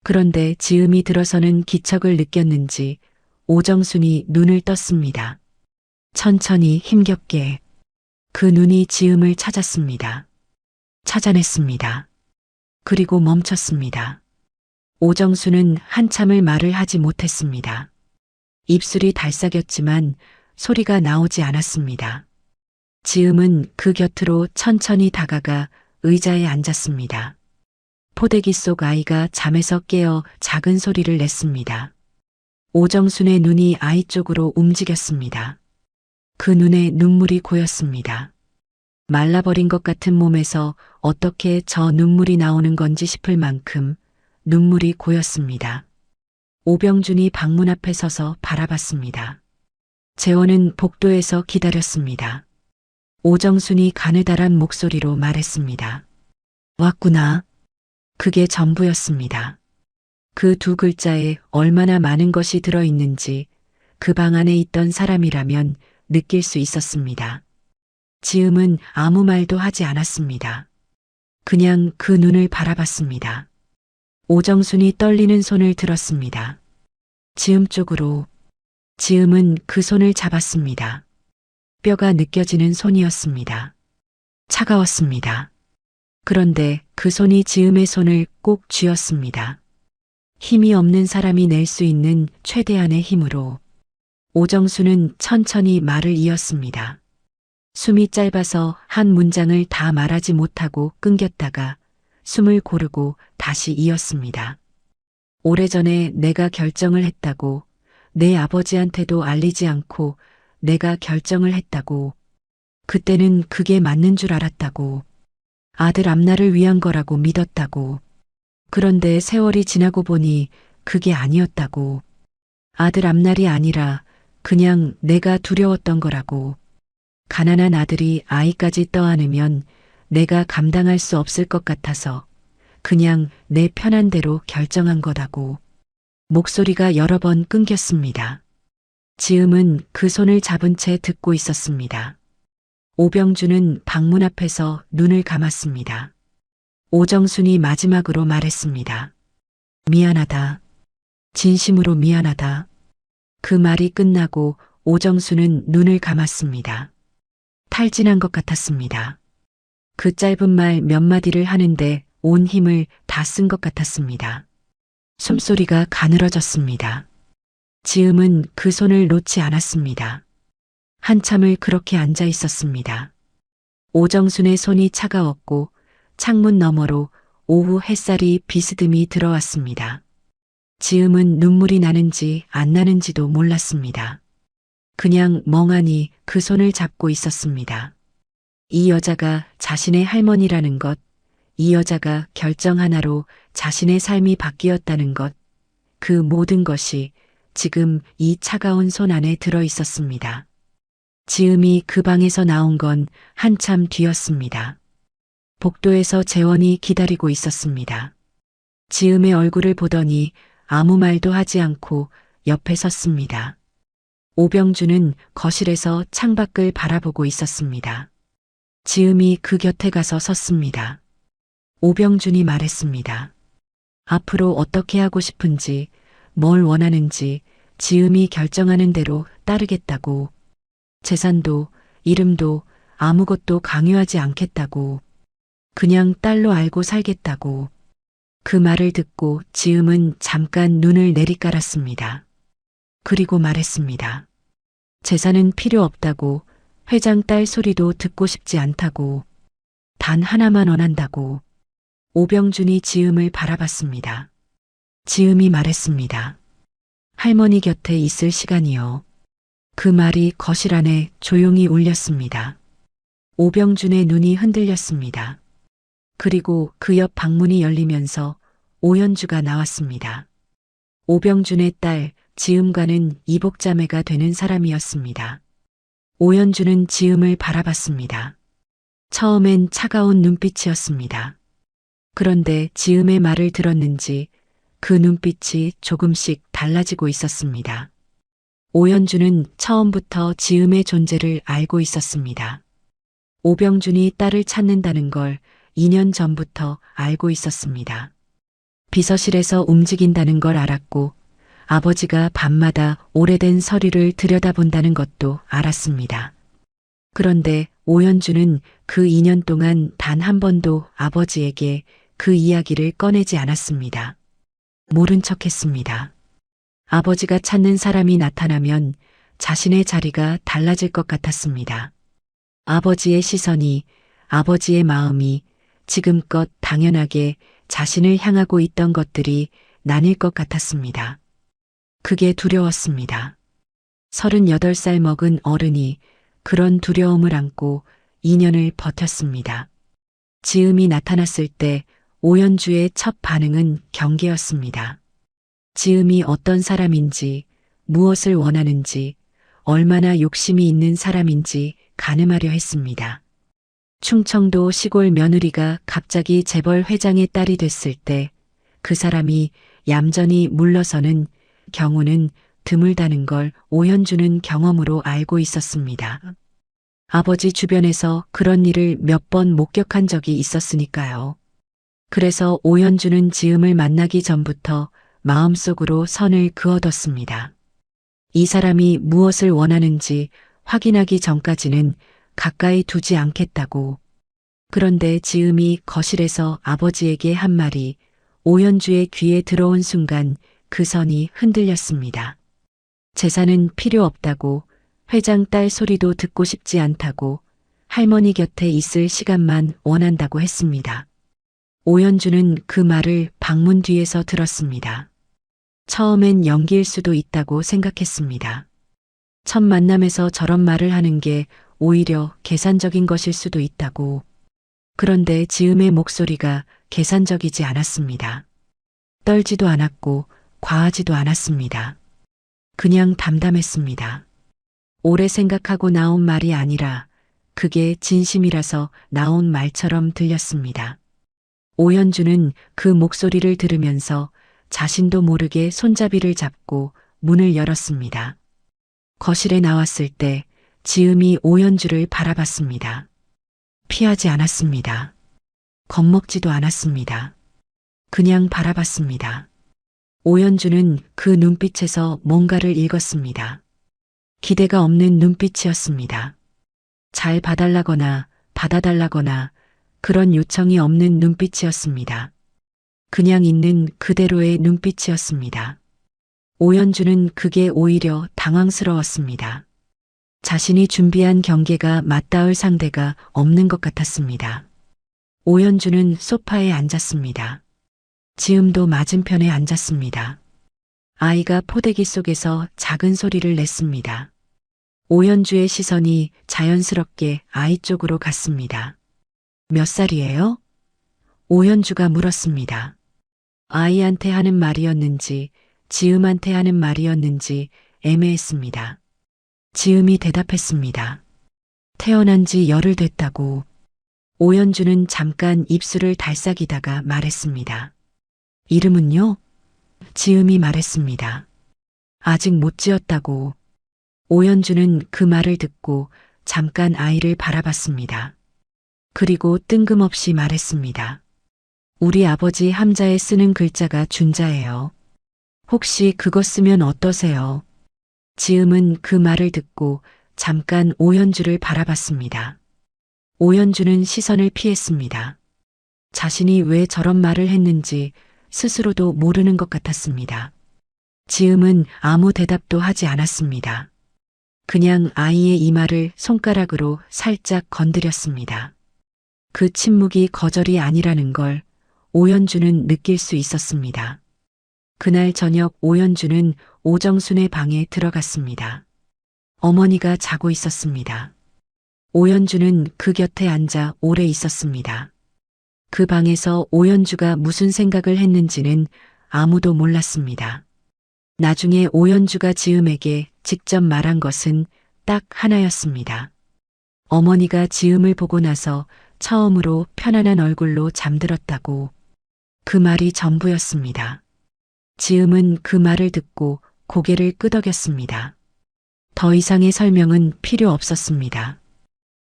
그런데 지음이 들어서는 기척을 느꼈는지 오정순이 눈을 떴습니다. 천천히 힘겹게 그 눈이 지음을 찾았습니다. 찾아냈습니다. 그리고 멈췄습니다. 오정순은 한참을 말을 하지 못했습니다. 입술이 달싹였지만 소리가 나오지 않았습니다. 지음은 그 곁으로 천천히 다가가 의자에 앉았습니다. 포대기 속 아이가 잠에서 깨어 작은 소리를 냈습니다. 오정순의 눈이 아이 쪽으로 움직였습니다. 그 눈에 눈물이 고였습니다. 말라버린 것 같은 몸에서 어떻게 저 눈물이 나오는 건지 싶을 만큼 눈물이 고였습니다. 오병준이 방문 앞에 서서 바라봤습니다. 재원은 복도에서 기다렸습니다. 오정순이 가느다란 목소리로 말했습니다. 왔구나. 그게 전부였습니다. 그 두 글자에 얼마나 많은 것이 들어있는지 그 방 안에 있던 사람이라면 느낄 수 있었습니다. 지음은 아무 말도 하지 않았습니다. 그냥 그 눈을 바라봤습니다. 오정순이 떨리는 손을 들었습니다. 지음 쪽으로. 지음은 그 손을 잡았습니다. 뼈가 느껴지는 손이었습니다. 차가웠습니다. 그런데 그 손이 지음의 손을 꼭 쥐었습니다. 힘이 없는 사람이 낼 수 있는 최대한의 힘으로. 오정수는 천천히 말을 이었습니다. 숨이 짧아서 한 문장을 다 말하지 못하고 끊겼다가 숨을 고르고 다시 이었습니다. 오래전에 내가 결정을 했다고, 내 아버지한테도 알리지 않고 내가 결정을 했다고, 그때는 그게 맞는 줄 알았다고, 아들 앞날을 위한 거라고 믿었다고, 그런데 세월이 지나고 보니 그게 아니었다고, 아들 앞날이 아니라 그냥 내가 두려웠던 거라고, 가난한 아들이 아이까지 떠안으면 내가 감당할 수 없을 것 같아서 그냥 내 편한 대로 결정한 거다고. 목소리가 여러 번 끊겼습니다. 지음은 그 손을 잡은 채 듣고 있었습니다. 오병준은 방문 앞에서 눈을 감았습니다. 오정순이 마지막으로 말했습니다. 미안하다. 진심으로 미안하다. 그 말이 끝나고 오정순은 눈을 감았습니다. 탈진한 것 같았습니다. 그 짧은 말 몇 마디를 하는데 온 힘을 다 쓴 것 같았습니다. 숨소리가 가늘어졌습니다. 지음은 그 손을 놓지 않았습니다. 한참을 그렇게 앉아 있었습니다. 오정순의 손이 차가웠고 창문 너머로 오후 햇살이 비스듬히 들어왔습니다. 지음은 눈물이 나는지 안 나는지도 몰랐습니다. 그냥 멍하니 그 손을 잡고 있었습니다. 이 여자가 자신의 할머니라는 것, 이 여자가 결정 하나로 자신의 삶이 바뀌었다는 것, 그 모든 것이 지금 이 차가운 손 안에 들어 있었습니다. 지음이 그 방에서 나온 건 한참 뒤였습니다. 복도에서 재원이 기다리고 있었습니다. 지음의 얼굴을 보더니 아무 말도 하지 않고 옆에 섰습니다. 오병준은 거실에서 창밖을 바라보고 있었습니다. 지음이 그 곁에 가서 섰습니다. 오병준이 말했습니다. 앞으로 어떻게 하고 싶은지, 뭘 원하는지 지음이 결정하는 대로 따르겠다고. 재산도, 이름도 아무것도 강요하지 않겠다고. 그냥 딸로 알고 살겠다고. 그 말을 듣고 지음은 잠깐 눈을 내리깔았습니다. 그리고 말했습니다. 재산은 필요 없다고, 회장 딸 소리도 듣고 싶지 않다고, 단 하나만 원한다고. 오병준이 지음을 바라봤습니다. 지음이 말했습니다. 할머니 곁에 있을 시간이요. 그 말이 거실 안에 조용히 울렸습니다. 오병준의 눈이 흔들렸습니다. 그리고 그 옆 방문이 열리면서 오연주가 나왔습니다. 오병준의 딸 지음과는 이복자매가 되는 사람이었습니다. 오연주는 지음을 바라봤습니다. 처음엔 차가운 눈빛이었습니다. 그런데 지음의 말을 들었는지 그 눈빛이 조금씩 달라지고 있었습니다. 오연주는 처음부터 지음의 존재를 알고 있었습니다. 오병준이 딸을 찾는다는 걸 2년 전부터 알고 있었습니다. 비서실에서 움직인다는 걸 알았고 아버지가 밤마다 오래된 서류를 들여다본다는 것도 알았습니다. 그런데 오연주는 그 2년 동안 단 한 번도 아버지에게 그 이야기를 꺼내지 않았습니다. 모른 척했습니다. 아버지가 찾는 사람이 나타나면 자신의 자리가 달라질 것 같았습니다. 아버지의 시선이, 아버지의 마음이 지금껏 당연하게 자신을 향하고 있던 것들이 나뉠 것 같았습니다. 그게 두려웠습니다. 38살 먹은 어른이 그런 두려움을 안고 2년을 버텼습니다. 지음이 나타났을 때 오연주의 첫 반응은 경계였습니다. 지음이 어떤 사람인지, 무엇을 원하는지, 얼마나 욕심이 있는 사람인지 가늠하려 했습니다. 충청도 시골 며느리가 갑자기 재벌 회장의 딸이 됐을 때 그 사람이 얌전히 물러서는 경우는 드물다는 걸 오연주는 경험으로 알고 있었습니다. 아버지 주변에서 그런 일을 몇 번 목격한 적이 있었으니까요. 그래서 오연주는 지음을 만나기 전부터 마음속으로 선을 그어뒀습니다. 이 사람이 무엇을 원하는지 확인하기 전까지는 가까이 두지 않겠다고. 그런데 지음이 거실에서 아버지에게 한 말이 오연주의 귀에 들어온 순간 그 선이 흔들렸습니다. 재산은 필요 없다고, 회장 딸 소리도 듣고 싶지 않다고, 할머니 곁에 있을 시간만 원한다고 했습니다. 오연주는 그 말을 방문 뒤에서 들었습니다. 처음엔 연기일 수도 있다고 생각했습니다. 첫 만남에서 저런 말을 하는 게 오히려 계산적인 것일 수도 있다고. 그런데 지음의 목소리가 계산적이지 않았습니다. 떨지도 않았고 과하지도 않았습니다. 그냥 담담했습니다. 오래 생각하고 나온 말이 아니라 그게 진심이라서 나온 말처럼 들렸습니다. 오연주는 그 목소리를 들으면서 자신도 모르게 손잡이를 잡고 문을 열었습니다. 거실에 나왔을 때 지음이 오연주를 바라봤습니다. 피하지 않았습니다. 겁먹지도 않았습니다. 그냥 바라봤습니다. 오연주는 그 눈빛에서 뭔가를 읽었습니다. 기대가 없는 눈빛이었습니다. 잘 봐달라거나 받아달라거나 그런 요청이 없는 눈빛이었습니다. 그냥 있는 그대로의 눈빛이었습니다. 오연주는 그게 오히려 당황스러웠습니다. 자신이 준비한 경계가 맞닿을 상대가 없는 것 같았습니다. 오연주는 소파에 앉았습니다. 지음도 맞은편에 앉았습니다. 아이가 포대기 속에서 작은 소리를 냈습니다. 오연주의 시선이 자연스럽게 아이 쪽으로 갔습니다. 몇 살이에요? 오연주가 물었습니다. 아이한테 하는 말이었는지 지음한테 하는 말이었는지 애매했습니다. 지음이 대답했습니다. 태어난 지 열흘 됐다고. 오연주는 잠깐 입술을 달싹이다가 말했습니다. 이름은요? 지음이 말했습니다. 아직 못 지었다고. 오연주는 그 말을 듣고 잠깐 아이를 바라봤습니다. 그리고 뜬금없이 말했습니다. 우리 아버지 함자에 쓰는 글자가 준자예요. 혹시 그거 쓰면 어떠세요? 지음은 그 말을 듣고 잠깐 오연주를 바라봤습니다. 오연주는 시선을 피했습니다. 자신이 왜 저런 말을 했는지 스스로도 모르는 것 같았습니다. 지음은 아무 대답도 하지 않았습니다. 그냥 아이의 이마를 손가락으로 살짝 건드렸습니다. 그 침묵이 거절이 아니라는 걸 오연주는 느낄 수 있었습니다. 그날 저녁 오연주는 오정순의 방에 들어갔습니다. 어머니가 자고 있었습니다. 오연주는 그 곁에 앉아 오래 있었습니다. 그 방에서 오연주가 무슨 생각을 했는지는 아무도 몰랐습니다. 나중에 오연주가 지음에게 직접 말한 것은 딱 하나였습니다. 어머니가 지음을 보고 나서 처음으로 편안한 얼굴로 잠들었다고. 그 말이 전부였습니다. 지음은 그 말을 듣고 고개를 끄덕였습니다. 더 이상의 설명은 필요 없었습니다.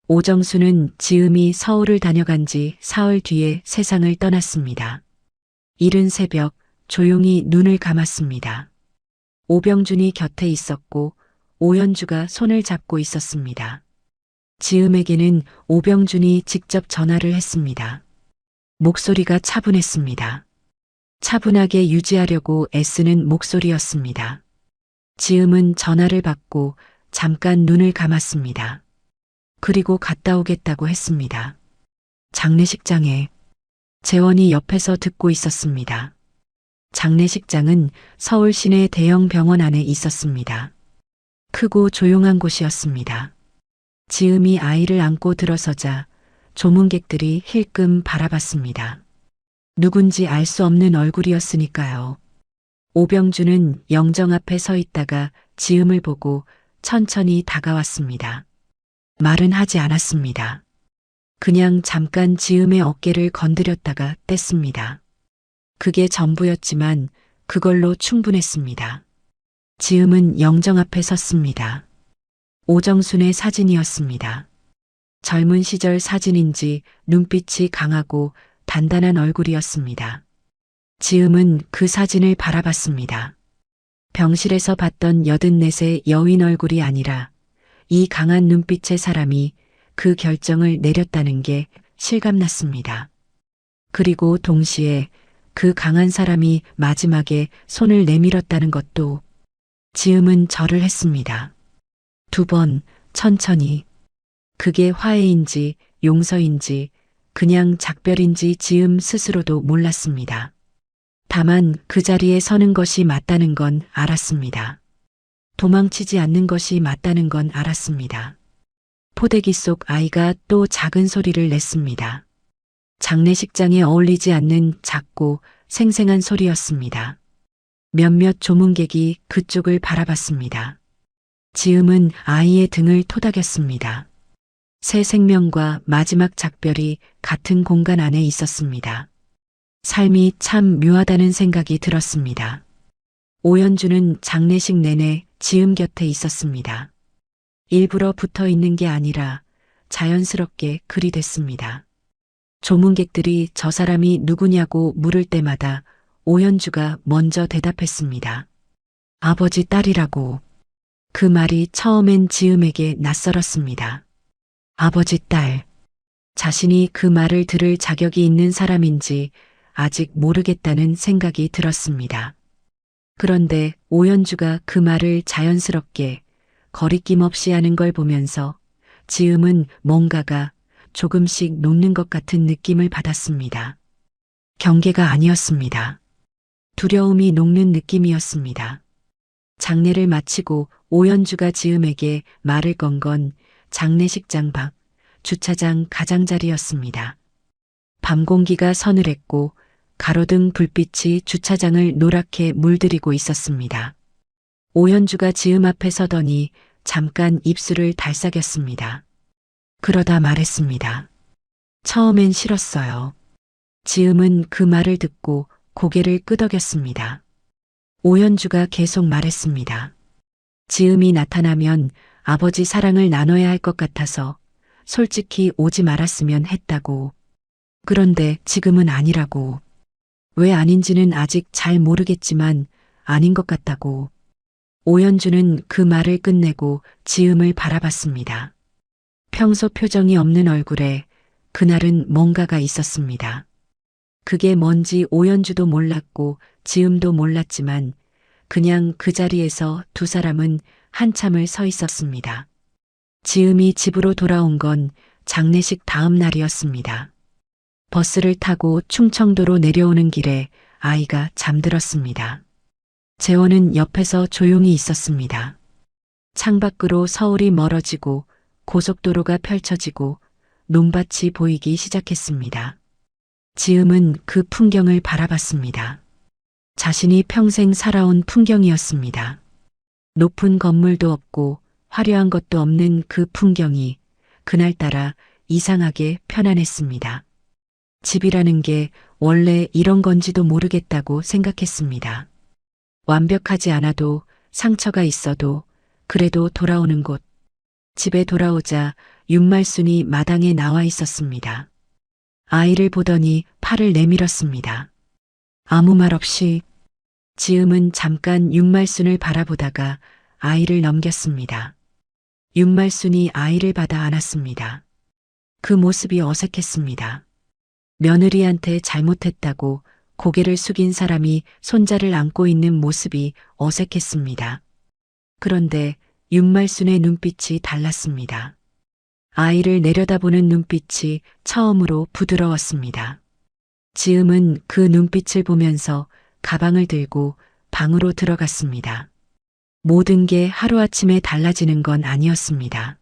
오정수는 지음이 서울을 다녀간 지 사흘 뒤에 세상을 떠났습니다. 이른 새벽 조용히 눈을 감았습니다. 오병준이 곁에 있었고 오연주가 손을 잡고 있었습니다. 지음에게는 오병준이 직접 전화를 했습니다. 목소리가 차분했습니다. 차분하게 유지하려고 애쓰는 목소리였습니다. 지음은 전화를 받고 잠깐 눈을 감았습니다. 그리고 갔다 오겠다고 했습니다. 장례식장에. 재원이 옆에서 듣고 있었습니다. 장례식장은 서울 시내 대형 병원 안에 있었습니다. 크고 조용한 곳이었습니다. 지음이 아이를 안고 들어서자 조문객들이 힐끔 바라봤습니다. 누군지 알 수 없는 얼굴이었으니까요. 오병준은 영정 앞에 서 있다가 지음을 보고 천천히 다가왔습니다. 말은 하지 않았습니다. 그냥 잠깐 지음의 어깨를 건드렸다가 뗐습니다. 그게 전부였지만 그걸로 충분했습니다. 지음은 영정 앞에 섰습니다. 오정순의 사진이었습니다. 젊은 시절 사진인지 눈빛이 강하고 단단한 얼굴이었습니다. 지음은 그 사진을 바라봤습니다. 병실에서 봤던 84세 여인 얼굴이 아니라 이 강한 눈빛의 사람이 그 결정을 내렸다는 게 실감났습니다. 그리고 동시에 그 강한 사람이 마지막에 손을 내밀었다는 것도. 지음은 절을 했습니다. 2번, 천천히. 그게 화해인지 용서인지 그냥 작별인지 지음 스스로도 몰랐습니다. 다만 그 자리에 서는 것이 맞다는 건 알았습니다. 도망치지 않는 것이 맞다는 건 알았습니다. 포대기 속 아이가 또 작은 소리를 냈습니다. 장례식장에 어울리지 않는 작고 생생한 소리였습니다. 몇몇 조문객이 그쪽을 바라봤습니다. 지음은 아이의 등을 토닥였습니다. 새 생명과 마지막 작별이 같은 공간 안에 있었습니다. 삶이 참 묘하다는 생각이 들었습니다. 오연주는 장례식 내내 지음 곁에 있었습니다. 일부러 붙어 있는 게 아니라 자연스럽게 그리 됐습니다. 조문객들이 저 사람이 누구냐고 물을 때마다 오연주가 먼저 대답했습니다. 아버지 딸이라고. 그 말이 처음엔 지음에게 낯설었습니다. 아버지 딸. 자신이 그 말을 들을 자격이 있는 사람인지 아직 모르겠다는 생각이 들었습니다. 그런데 오연주가 그 말을 자연스럽게 거리낌 없이 하는 걸 보면서 지음은 뭔가가 조금씩 녹는 것 같은 느낌을 받았습니다. 경계가 아니었습니다. 두려움이 녹는 느낌이었습니다. 장례를 마치고 오연주가 지음에게 말을 건 건 장례식장 밖 주차장 가장자리였습니다. 밤 공기가 서늘했고 가로등 불빛이 주차장을 노랗게 물들이고 있었습니다. 오연주가 지음 앞에 서더니 잠깐 입술을 달싹였습니다. 그러다 말했습니다. 처음엔 싫었어요. 지음은 그 말을 듣고 고개를 끄덕였습니다. 오연주가 계속 말했습니다. 지음이 나타나면 아버지 사랑을 나눠야 할 것 같아서 솔직히 오지 말았으면 했다고. 그런데 지금은 아니라고. 왜 아닌지는 아직 잘 모르겠지만 아닌 것 같다고. 오연주는 그 말을 끝내고 지음을 바라봤습니다. 평소 표정이 없는 얼굴에 그날은 뭔가가 있었습니다. 그게 뭔지 오연주도 몰랐고 지음도 몰랐지만 그냥 그 자리에서 두 사람은 한참을 서 있었습니다. 지음이 집으로 돌아온 건 장례식 다음 날이었습니다. 버스를 타고 충청도로 내려오는 길에 아이가 잠들었습니다. 재원은 옆에서 조용히 있었습니다. 창밖으로 서울이 멀어지고 고속도로가 펼쳐지고 논밭이 보이기 시작했습니다. 지음은 그 풍경을 바라봤습니다. 자신이 평생 살아온 풍경이었습니다. 높은 건물도 없고 화려한 것도 없는 그 풍경이 그날따라 이상하게 편안했습니다. 집이라는 게 원래 이런 건지도 모르겠다고 생각했습니다. 완벽하지 않아도 상처가 있어도 그래도 돌아오는 곳. 집에 돌아오자 윤말순이 마당에 나와 있었습니다. 아이를 보더니 팔을 내밀었습니다. 아무 말 없이 지음은 잠깐 윤말순을 바라보다가 아이를 넘겼습니다. 윤말순이 아이를 받아 안았습니다. 그 모습이 어색했습니다. 며느리한테 잘못했다고 고개를 숙인 사람이 손자를 안고 있는 모습이 어색했습니다. 그런데 윤말순의 눈빛이 달랐습니다. 아이를 내려다보는 눈빛이 처음으로 부드러웠습니다. 지음은 그 눈빛을 보면서 가방을 들고 방으로 들어갔습니다. 모든 게 하루아침에 달라지는 건 아니었습니다.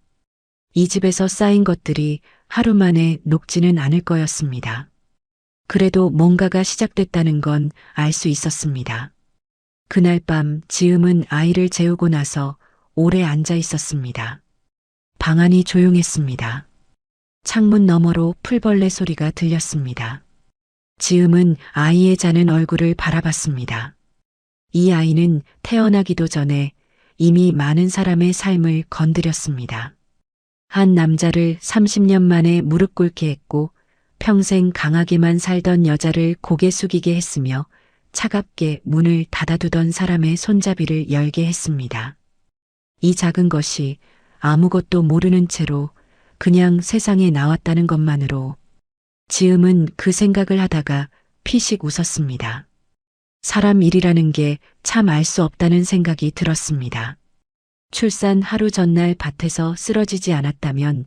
이 집에서 쌓인 것들이 하루 만에 녹지는 않을 거였습니다. 그래도 뭔가가 시작됐다는 건 알 수 있었습니다. 그날 밤 지음은 아이를 재우고 나서 오래 앉아 있었습니다. 방 안이 조용했습니다. 창문 너머로 풀벌레 소리가 들렸습니다. 지음은 아이의 자는 얼굴을 바라봤습니다. 이 아이는 태어나기도 전에 이미 많은 사람의 삶을 건드렸습니다. 한 남자를 30년 만에 무릎 꿇게 했고 평생 강하게만 살던 여자를 고개 숙이게 했으며 차갑게 문을 닫아두던 사람의 손잡이를 열게 했습니다. 이 작은 것이 아무것도 모르는 채로 그냥 세상에 나왔다는 것만으로 지음은 그 생각을 하다가 피식 웃었습니다. 사람 일이라는 게 참 알 수 없다는 생각이 들었습니다. 출산 하루 전날 밭에서 쓰러지지 않았다면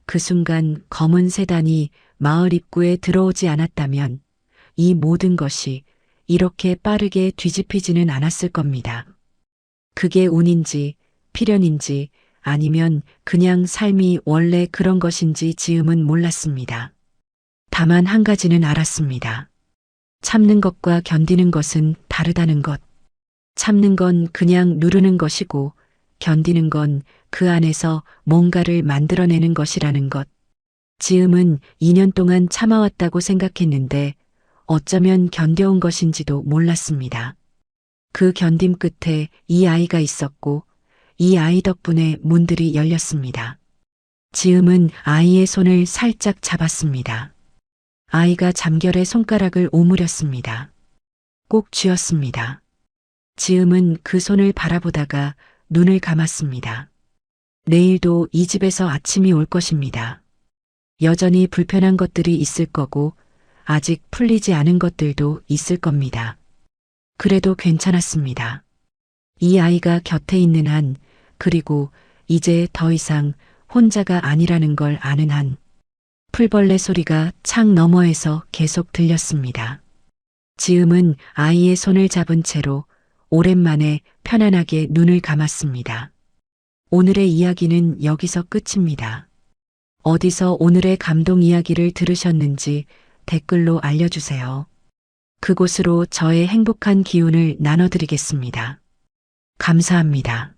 그 순간 검은 세단이 마을 입구에 들어오지 않았다면 이 모든 것이 이렇게 빠르게 뒤집히지는 않았을 겁니다. 그게 운인지 필연인지 아니면 그냥 삶이 원래 그런 것인지 지음은 몰랐습니다. 다만 한 가지는 알았습니다. 참는 것과 견디는 것은 다르다는 것. 참는 건 그냥 누르는 것이고 견디는 건 그 안에서 뭔가를 만들어내는 것이라는 것. 지음은 2년 동안 참아왔다고 생각했는데 어쩌면 견뎌온 것인지도 몰랐습니다. 그 견딤 끝에 이 아이가 있었고 이 아이 덕분에 문들이 열렸습니다. 지음은 아이의 손을 살짝 잡았습니다. 아이가 잠결에 손가락을 오므렸습니다. 꼭 쥐었습니다. 지음은 그 손을 바라보다가 눈을 감았습니다. 내일도 이 집에서 아침이 올 것입니다. 여전히 불편한 것들이 있을 거고 아직 풀리지 않은 것들도 있을 겁니다. 그래도 괜찮았습니다. 이 아이가 곁에 있는 한, 그리고 이제 더 이상 혼자가 아니라는 걸 아는 한, 풀벌레 소리가 창 너머에서 계속 들렸습니다. 지음은 아이의 손을 잡은 채로 오랜만에 편안하게 눈을 감았습니다. 오늘의 이야기는 여기서 끝입니다. 어디서 오늘의 감동 이야기를 들으셨는지 댓글로 알려주세요. 그곳으로 저의 행복한 기운을 나눠드리겠습니다. 감사합니다.